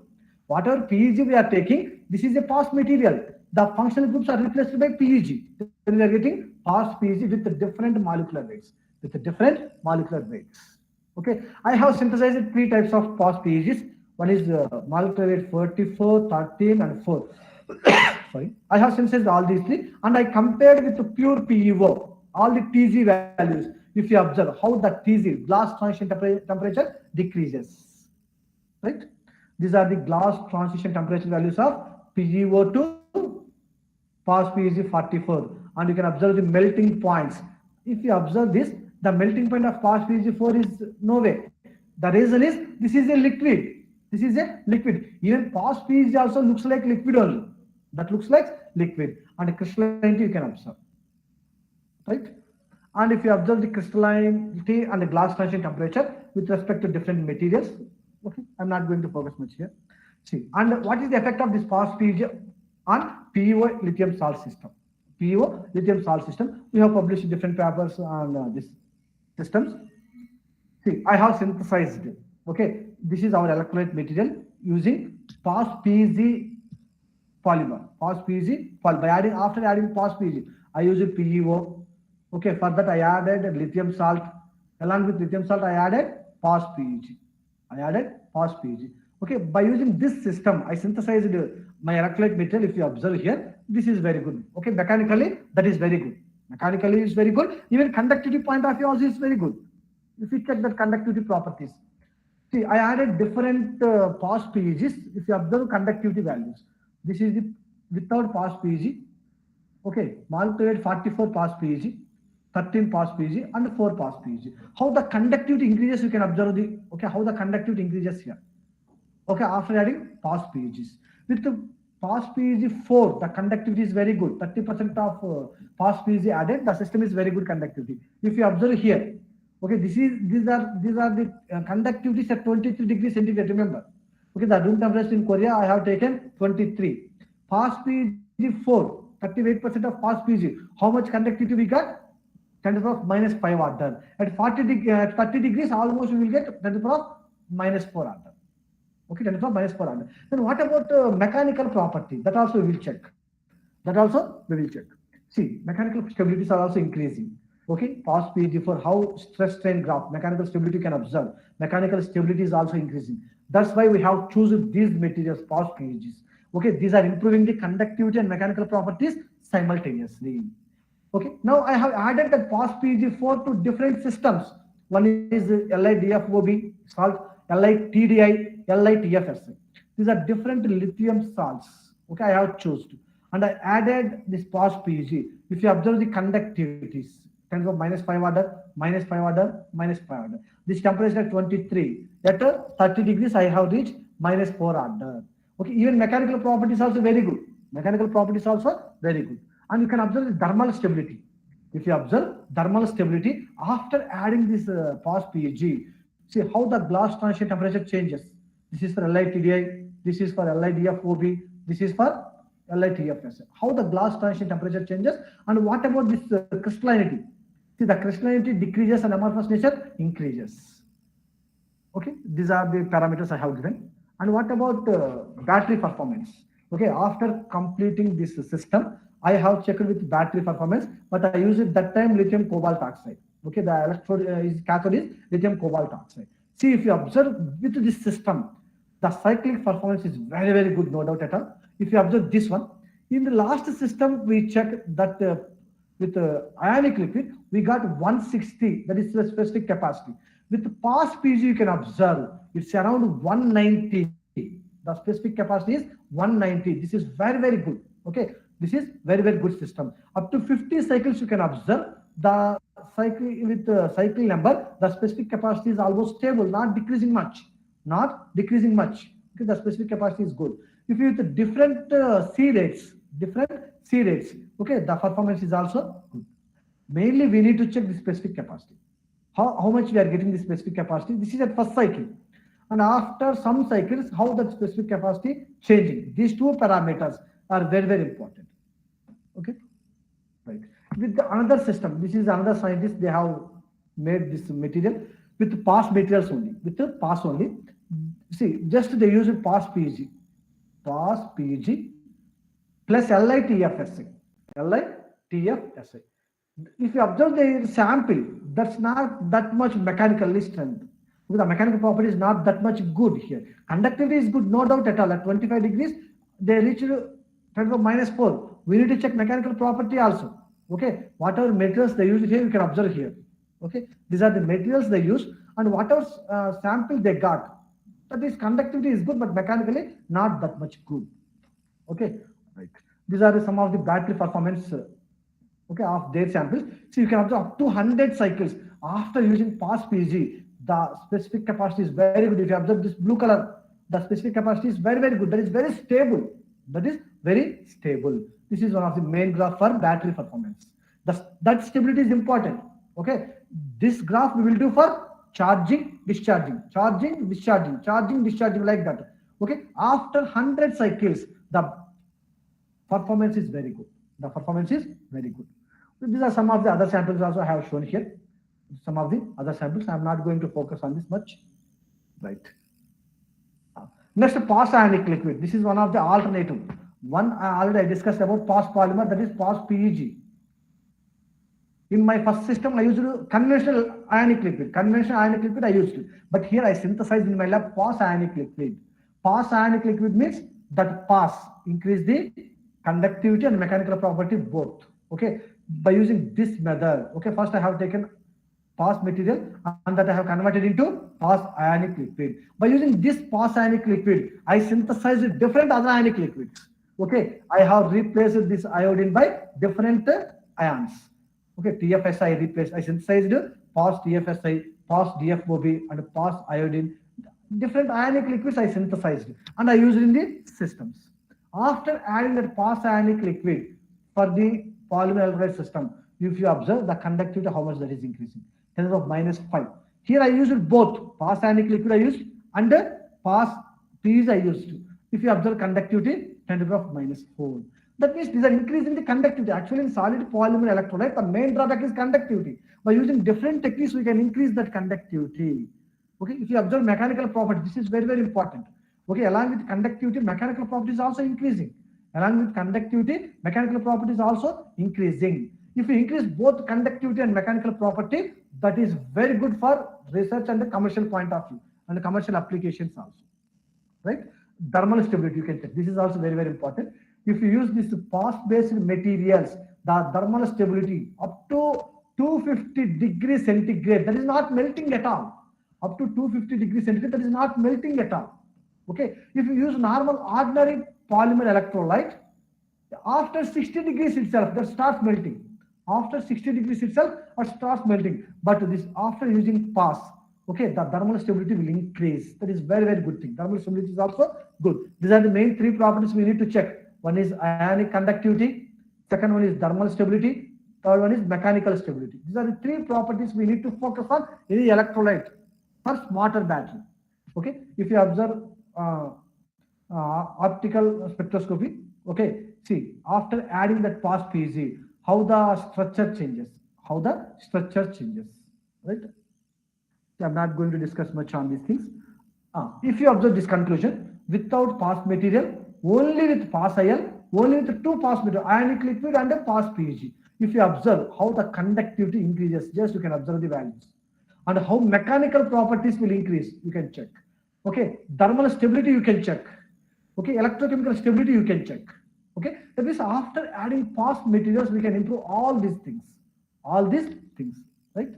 Whatever PEG we are taking, this is a PAS material. The functional groups are replaced by PEG. Then we are getting PAS PEG with the different molecular weights. Okay, I have synthesized 3 types of PAS PEGs. One is molecular weight 44, 13, and 4. Sorry, I have synthesized all these 3, and I compared with the pure PEO, all the TG values. If you observe how the TG, glass transition temperature, decreases. Right? These are the glass transition temperature values of PEO to PAS PEG 44, and you can observe the melting points. If you observe this, the melting point of PAS PEG 4 is no way. The reason is this is a liquid. Even PAS PEG also looks like liquid only. That looks like liquid, and crystallinity you can observe. Right? And if you observe the crystallinity and the glass transition temperature with respect to different materials, okay, I'm not going to focus much here. See, and what is the effect of this PAS PEG on PEO lithium salt system? We have published different papers on these systems. See, I have synthesized. Okay, this is our electrolyte material using PAS PEG polymer. After adding PAS PEG, I use a PEO. Okay, for that I added lithium salt. Along with lithium salt, I added PAS PEG. Okay, by using this system, I synthesized my electrolyte material, if you observe here, this is very good. Okay, mechanically, that is very good. Mechanically is very good. Even conductivity point of view also is very good. If you check that conductivity properties. See, I added different pass PEGs. If you observe conductivity values, this is the without pass PEG. Okay, molecular 44 pass PEG, 13 pass PEG, and 4 pass PEG. How the conductivity increases, you can observe the, okay, how the conductivity increases here. Okay, after adding pass PEGs. With the pass PEG 4, the conductivity is very good. 30% of pass PEG added, the system is very good conductivity. If you observe here, okay, these are the conductivities at 23 degrees centigrade. Remember, okay, the room temperature in Korea I have taken 23. Pass PEG 4, 38% of pass PEG. How much conductivity we got? 10 to the power of -5 order. At 30 degrees, almost we will get 10 to the power of -4 order. Okay, 10 to the power of -4 order. Then what about mechanical property? That also we will check. That also we will check. See, mechanical stabilities are also increasing. Okay, pass PEG for how stress strain graph, mechanical stability can observe. Mechanical stability is also increasing. That's why we have chosen these materials, pass PEGs. Okay, these are improving the conductivity and mechanical properties simultaneously. Okay, now I have added that pass PEG4 to different systems. One is LiDFOB salt, LiTDI, LiTFS. These are different lithium salts. Okay, I have chosen. And I added this pass PEG. If you observe the conductivities, kind of -5 order, -5 order, -5 order. This temperature at 23. At 30 degrees, I have reached -4 order. Okay, even mechanical properties also very good. Mechanical properties also very good. And you can observe the thermal stability. If you observe thermal stability after adding this pass PEG, see how the glass transition temperature changes. This is for LiTDI, this is for LiDFOB, this is for LiTFS. How the glass transition temperature changes, and what about this crystallinity? See, the crystallinity decreases and amorphous nature increases. Okay, these are the parameters I have given. And what about battery performance? Okay, after completing this system, I have checked with battery performance, but I use it that time lithium cobalt oxide. Okay, the electrode is cathode is lithium cobalt oxide. See, if you observe with this system, the cyclic performance is very, very good, no doubt at all. If you observe this one, in the last system, we checked that with ionic liquid, we got 160, that is the specific capacity. With the pass PG, you can observe it's around 190. The specific capacity is 190. This is very, very good. Okay, this is very, very good system. Up to 50 cycles, you can observe the cycle with the cycle number. The specific capacity is almost stable, not decreasing much. Not decreasing much. Okay, the specific capacity is good. If you with different C rates, okay, the performance is also good. Mainly, we need to check the specific capacity. How much we are getting the specific capacity. This is at first cycle. And after some cycles, how that specific capacity changing. These two parameters are very, very important. Okay, right. With the another system, this is another scientist, they have made this material with pass materials only. With the pass only. See, just they use pass PEG. Pass PEG plus LiTFSA. LiTFSA. If you observe the sample, that's not that much mechanically strength. The mechanical property is not that much good here. Conductivity is good, no doubt at all. At 25 degrees, they reach -4. We need to check mechanical property also. Okay, whatever materials they use here, you can observe here. Okay, these are the materials they use, and whatever sample they got, that is conductivity is good, but mechanically not that much good. Okay, right. These are some of the battery performance. Okay, of their samples. So you can observe up to 100 cycles after using pass PG. The specific capacity is very good. If you observe this blue color, the specific capacity is very, very good. That is very stable. That is very stable. This is one of the main graph for battery performance. That stability is important. Okay, this graph we will do for charging, discharging, charging, discharging, charging, discharging, like that. Okay, after 100 cycles, the performance is very good. The performance is very good. So these are some of the other samples also I have shown here. Some of the other samples. I am not going to focus on this much. Right. Next, pass ionic liquid. This is one of the alternative. One I already discussed about pass polymer, that is pass PEG. In my first system, I used conventional ionic liquid. Conventional ionic liquid I used, but here I synthesized in my lab pass ionic liquid. Pass ionic liquid means that pass increase the conductivity and mechanical property both. Okay, by using this method. Okay, first I have taken pass material and that I have converted into pass ionic liquid. By using this pass ionic liquid, I synthesized different other ionic liquids. Okay, I have replaced this iodine by different ions. Okay, TFSI I replaced, I synthesized pass TFSI, pass DFOB and pass iodine. Different ionic liquids I synthesized and I used in the systems. After adding that pass ionic liquid for the polymer electrolyte system, if you observe the conductivity, how much that is increasing, 10 to the minus 5. Here I used both pass ionic liquid I used and pass PEs I used. If you observe conductivity, 10 to the minus 4. That means these are increasing the conductivity. Actually, in solid polymer electrolyte, the main drawback is conductivity. By using different techniques, we can increase that conductivity. Okay, if you observe mechanical properties, this is very, very important. Okay, along with conductivity, mechanical properties also increasing. Along with conductivity, mechanical properties also increasing. If you increase both conductivity and mechanical property, that is very good for research and the commercial point of view and the commercial applications also. Right? Thermal stability, you can check. This is also very, very important. If you use this pass-based materials, the thermal stability up to 250 degrees centigrade, that is not melting at all. Up to 250 degrees centigrade, that is not melting at all. Okay, if you use normal ordinary polymer electrolyte, after 60 degrees itself, that starts melting. After 60 degrees itself, it starts melting. But this after using pass, okay, the thermal stability will increase. That is very, very good thing. Thermal stability is also good. These are the main three properties we need to check. One is ionic conductivity, second one is thermal stability, third one is mechanical stability. These are the three properties we need to focus on in the electrolyte for smarter battery. Okay, if you observe optical spectroscopy, okay, see, after adding that pass PZ, how the structure changes, right? I'm not going to discuss much on these things. If you observe this conclusion, without pass material, only with pass IL, only with two pass material, ionic liquid and a pass PEG. If you observe how the conductivity increases, just you can observe the values. And how mechanical properties will increase, you can check. Okay, thermal stability you can check. Okay, electrochemical stability you can check. Okay, that means after adding pass materials, we can improve all these things, right?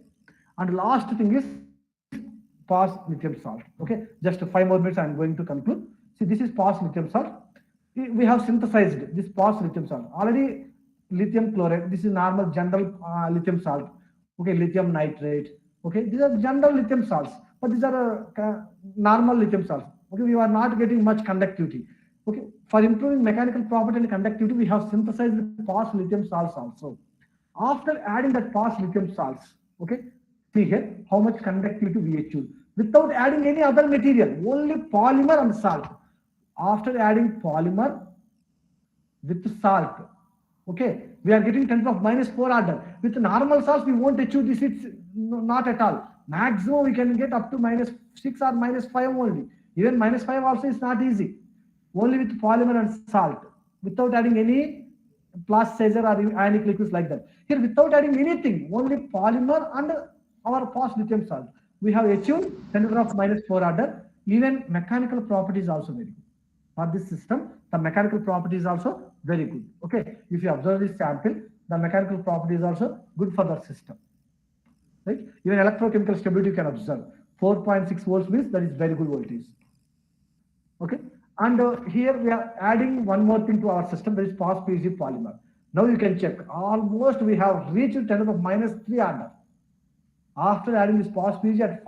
And last thing is pass lithium salt. Okay, just 5 more minutes, I'm going to conclude. See, this is pass lithium salt. We have synthesized this pass lithium salt. Already lithium chloride, this is normal general lithium salt. Okay, lithium nitrate. Okay, these are general lithium salts, but these are normal lithium salts. Okay, we are not getting much conductivity. Okay, for improving mechanical property and conductivity, we have synthesized the pass lithium salts also. After adding that pass lithium salts, okay, see here how much conductivity we achieve without adding any other material, only polymer and salt. After adding polymer with salt, okay, we are getting 10 to the minus 4 order. With normal salts, we won't achieve this. It's not at all. Maximum we can get up to minus 6 or minus 5 only. Even minus 5 also is not easy. Only with polymer and salt, without adding any plasticizer or ionic liquids like that. Here, without adding anything, only polymer and our pass lithium salt, we have achieved 10 to the minus 4 order. Even mechanical property is also very good. For this system, the mechanical property is also very good. Okay, if you observe this sample, the mechanical property is also good for the system. Right? Even electrochemical stability you can observe. 4.6 volts means that is very good voltage. Okay, and here we are adding one more thing to our system, that is pass PEG polymer. Now you can check. Almost we have reached 10 to the minus 3 order. After adding this pass PEG at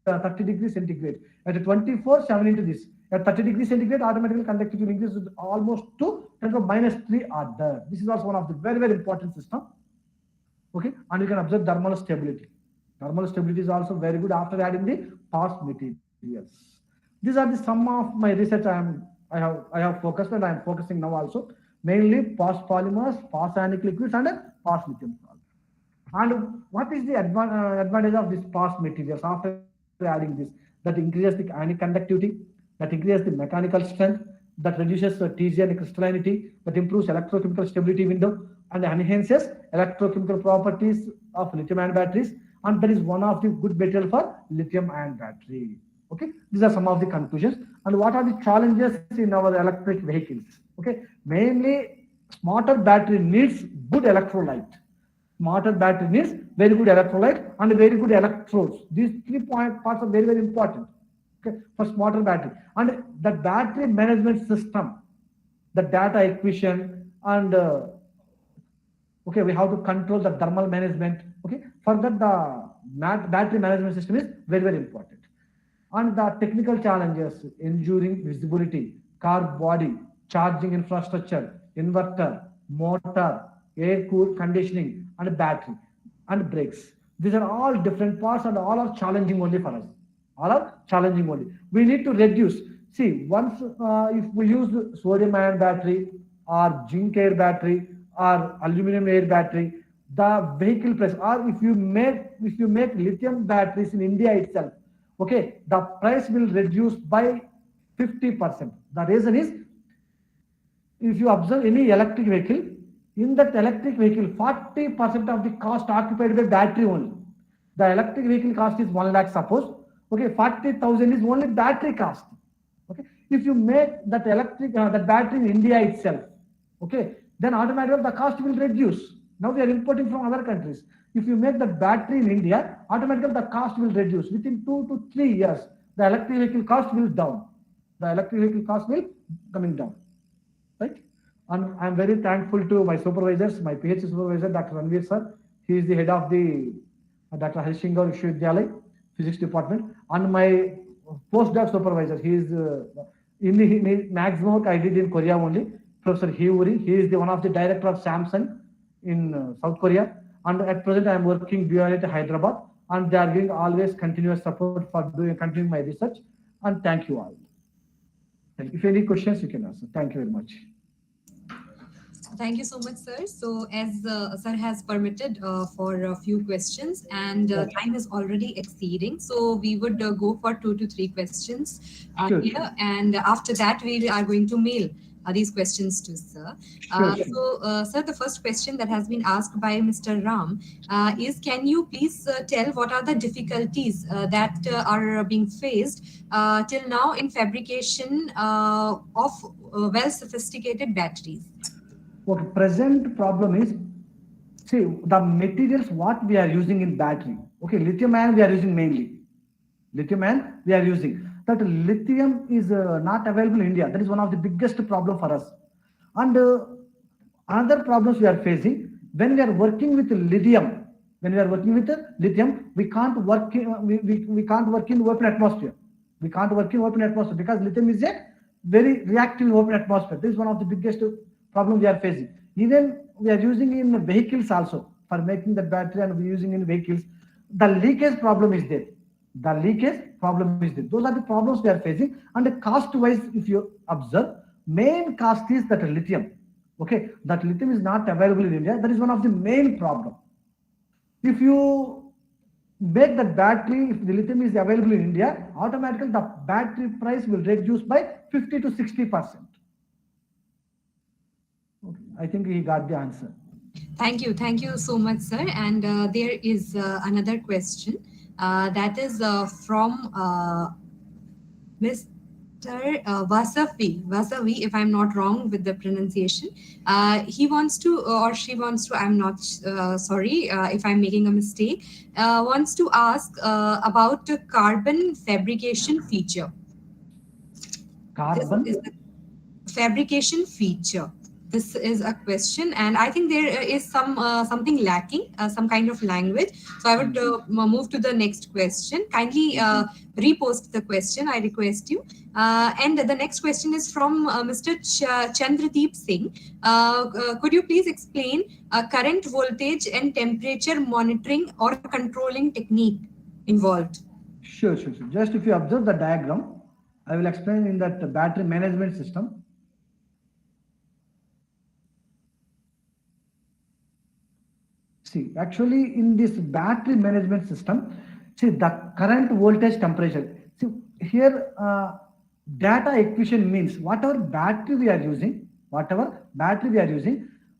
30 degrees centigrade, at 24, 7 into this. At 30 degrees centigrade, automatically conductivity will increase almost to 10 to the minus 3 order. This is also one of the very, very important system. Okay, and you can observe thermal stability. Thermal stability is also very good after adding the pass materials. These are the sum of my research I have focused, and I am focusing now also. Mainly pass polymers, pass ionic liquids, and pass lithium salt. And what is the advantage of this pass materials after adding this? That increases the ionic conductivity, that increases the mechanical strength, that reduces the TGN crystallinity, that improves electrochemical stability window, and enhances electrochemical properties of lithium-ion batteries. And that is one of the good material for lithium-ion battery. Okay, these are some of the conclusions. And what are the challenges in our electric vehicles? Okay, mainly smarter battery needs good electrolyte. Smarter battery needs very good electrolyte and very good electrodes. These 3 parts are very, very important. Okay, for smarter battery. And the battery management system, the data acquisition, and okay, we have to control the thermal management. Okay, for that the battery management system is very, very important. And the technical challenges, ensuring visibility, car body, charging infrastructure, inverter, motor, air cool conditioning, and battery, and brakes. These are all different parts and all are challenging only for us. All are challenging only. We need to reduce. See, once if we use sodium ion battery or zinc air battery or aluminum air battery, the vehicle price, or if you make lithium batteries in India itself, okay, the price will reduce by 50%. The reason is, if you observe any electric vehicle, in that electric vehicle, 40% of the cost occupied by battery only. The electric vehicle cost is 1 lakh, suppose. Okay, 40,000 is only battery cost. Okay, if you make that that battery in India itself, okay, then automatically the cost will reduce. Now we are importing from other countries. If you make the battery in India, automatically the cost will reduce. Within 2 to 3 years, the electric vehicle cost will down. The electric vehicle cost will coming down. Right? And I'm very thankful to my supervisors, my PhD supervisor, Dr. Ranveer sir. He is the head of the Dr. Harisingh Vishwavidyalaya, Physics Department, and my postdoc supervisor. He is in maximum work I did in Korea only. Professor Hyuri. He is the one of the director of Samsung in South Korea. And at present, I am working at Hyderabad, and they are giving always continuous support for continuing my research. And thank you all. If any questions, you can ask. Thank you very much. Thank you so much, sir. So, as sir has permitted for a few questions, and time is already exceeding, so we would go for 2 to 3 questions here, Sure. and after that, we are going to mail these questions to sir. So, sir, the first question that has been asked by Mr. Ram is, can you please tell what are the difficulties that are being faced till now in fabrication of well sophisticated batteries? Okay, present problem is, see, the materials what we are using in battery. Okay, lithium ion we are using mainly. Lithium ion we are using. That lithium is not available in India. That is one of the biggest problem for us. And another problems we are facing when we are working with lithium. When we are working with lithium, we can't work we can't work in open atmosphere. We can't work in open atmosphere because lithium is a very reactive in open atmosphere. This is one of the biggest problem we are facing. Even we are using in vehicles also for making the battery, and we are using in vehicles. The leakage problem is there. The leakage problem is there. Those are the problems we are facing. And cost wise, if you observe, main cost is that lithium. Okay, that lithium is not available in India. That is one of the main problem. If you make the battery, if the lithium is available in India, automatically the battery price will reduce by 50 to 60%. Okay, I think he got the answer. Thank you so much, sir. And there is another question that is from Mr. Vasavi, if I'm not wrong with the pronunciation. He wants to, or she wants to, I'm not sorry if I'm making a mistake, wants to ask about the carbon fabrication feature. Carbon? This is the fabrication feature. This is a question, and I think there is something lacking, some kind of language. So I would move to the next question. Kindly repost the question, I request you. And the next question is from Mr. Chandradeep Singh. Could you please explain current voltage and temperature monitoring or controlling technique involved? Sure. Just if you observe the diagram, I will explain in that battery management system. See, actually in this battery management system, see the current voltage temperature. See here, data acquisition means whatever battery we are using,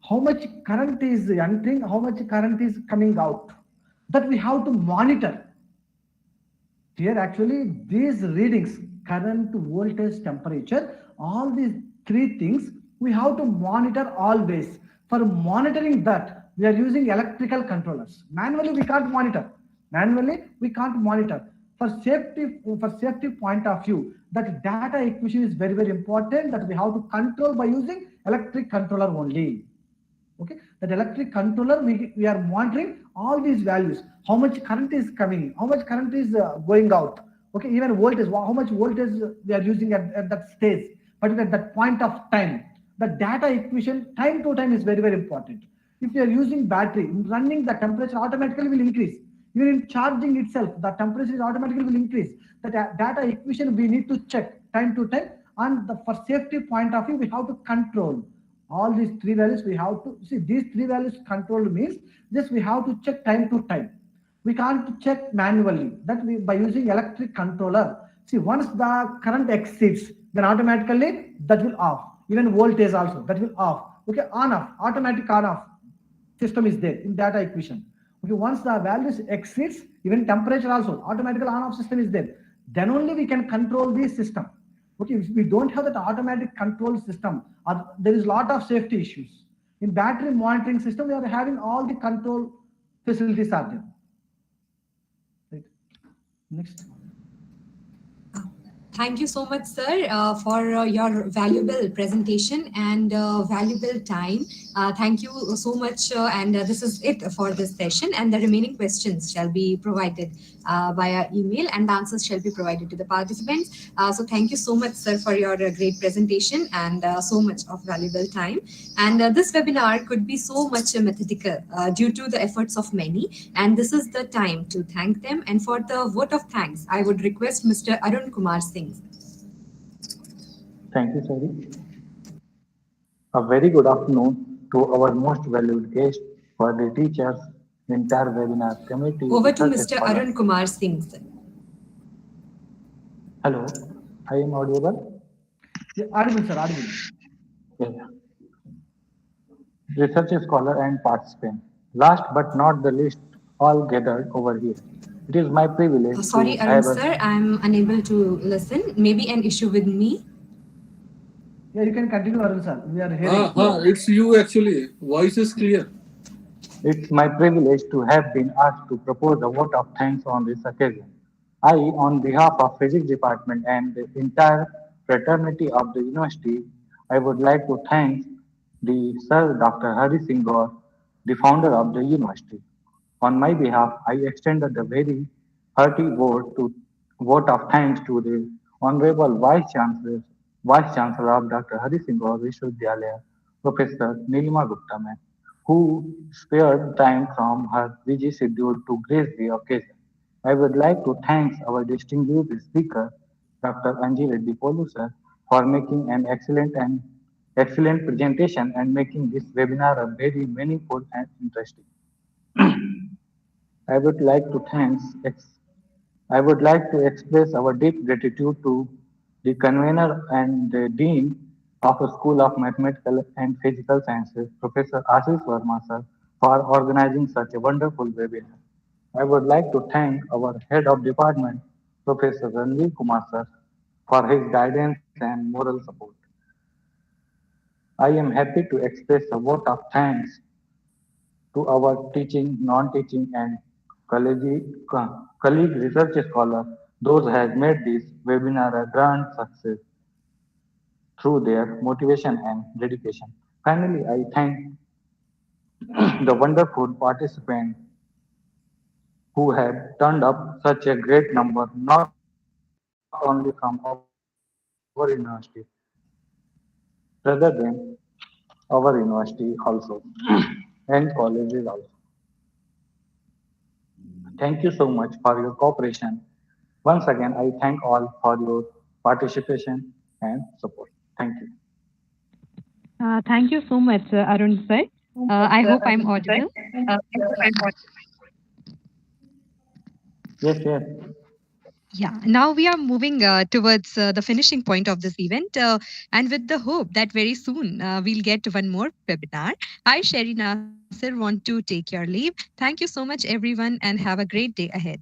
how much current is entering, how much current is coming out. That we have to monitor. Here actually these readings, current, voltage, temperature, all these 3 things We have to monitor always. For monitoring that, we are using electrical controllers. Manually, we can't monitor. Manually, we can't monitor. For safety point of view, that data acquisition is very, very important, that we have to control by using electric controller only. Okay, that electric controller, we are monitoring all these values, how much current is coming, how much current is going out. Okay, even voltage, how much voltage we are using at that stage, but at that point of time, the data acquisition time to time is very, very important. If you are using battery in running, the temperature automatically will increase. Even in charging itself, the temperature is automatically will increase. The data acquisition we need to check time to time, and for safety point of view, we have to control all these three values. We have to see these three values controlled means just we have to check time to time. We can't check manually, that we by using electric controller. See, once the current exceeds, then automatically that will off. Even voltage also, that will off. Okay, on off, automatic on off system is there in data acquisition. Okay, once the values exceeds, even temperature also, automatic on off system is there. Then only we can control the system. Okay, if we don't have that automatic control system, there is a lot of safety issues. In battery monitoring system, we are having all the control facilities are there. Right. Next. Thank you so much, sir, for your valuable presentation and valuable time. Thank you so much. And this is it for this session. And the remaining questions shall be provided via email, and the answers shall be provided to the participants. So thank you so much, sir, for your great presentation and so much of valuable time. And this webinar could be so much methodical due to the efforts of many. And this is the time to thank them. And for the vote of thanks, I would request Mr. Arun Kumar Singh. Thank you, Sari. A very good afternoon to our most valued guest for the teachers, entire webinar committee. Over to Mr. Arun Kumar Singh, sir. Hello, I am audible? Yeah, audible, sir, audible. Yeah. Research scholar and participant. Last but not the least, all gathered over here. It is my privilege. Sorry, Arun, sir, I'm unable to listen. Maybe an issue with me. Yeah, you can continue, Arun, sir. We are hearing. It's you actually. Voice is clear. It's my privilege to have been asked to propose a vote of thanks on this occasion. I, on behalf of Physics Department and the entire fraternity of the university, I would like to thank the Sir Dr. Harisingh Gour, the founder of the university. On my behalf, I extended a very hearty vote of thanks to the Honorable Vice Chancellor of Dr. Harisingh Gour Vishwavidyalaya, Professor Nilima Gupta ma'am, who spared time from her busy schedule to grace the occasion. I would like to thank our distinguished speaker, Dr. Anji Reddy Polu sir, for making an excellent presentation and making this webinar a very meaningful and interesting. I would like to express our deep gratitude to the convener and the dean of the School of Mathematical and Physical Sciences, Professor Ashish Verma sir, for organizing such a wonderful webinar. I would like to thank our head of department, Professor Ranveer Kumar sir, for his guidance and moral support. I am happy to express a vote of thanks to our teaching, non-teaching, and colleague research scholars, those who have made this webinar a grand success through their motivation and dedication. Finally, I thank the wonderful participants who have turned up such a great number, not only from our university, rather than our university also, and colleges also. Thank you so much for your cooperation. Once again, I thank all for your participation and support. Thank you. Thank you so much, Arun sir. I hope I'm audible. Yes, yes. Yeah, now we are moving towards the finishing point of this event, and with the hope that very soon we'll get one more webinar. I, Sherry Nasir, want to take your leave. Thank you so much, everyone, and have a great day ahead.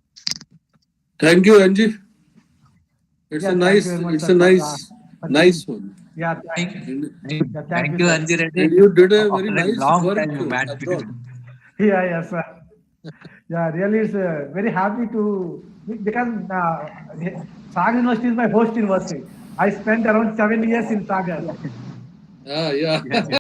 Thank you, Anji. It's Yeah, a thank you nice, very much, it's sir, a for nice, for nice giving one. Yeah, Thank, yeah, thank you, you, sir. Anji Reddy. And you did a very After a nice long work time, you managed to do abroad. it. Yeah, yes, sir. Yeah, really, it's very happy to because Sagar University is my host university. I spent around 7 years in Sagar. Ah, yeah. Yes, yes.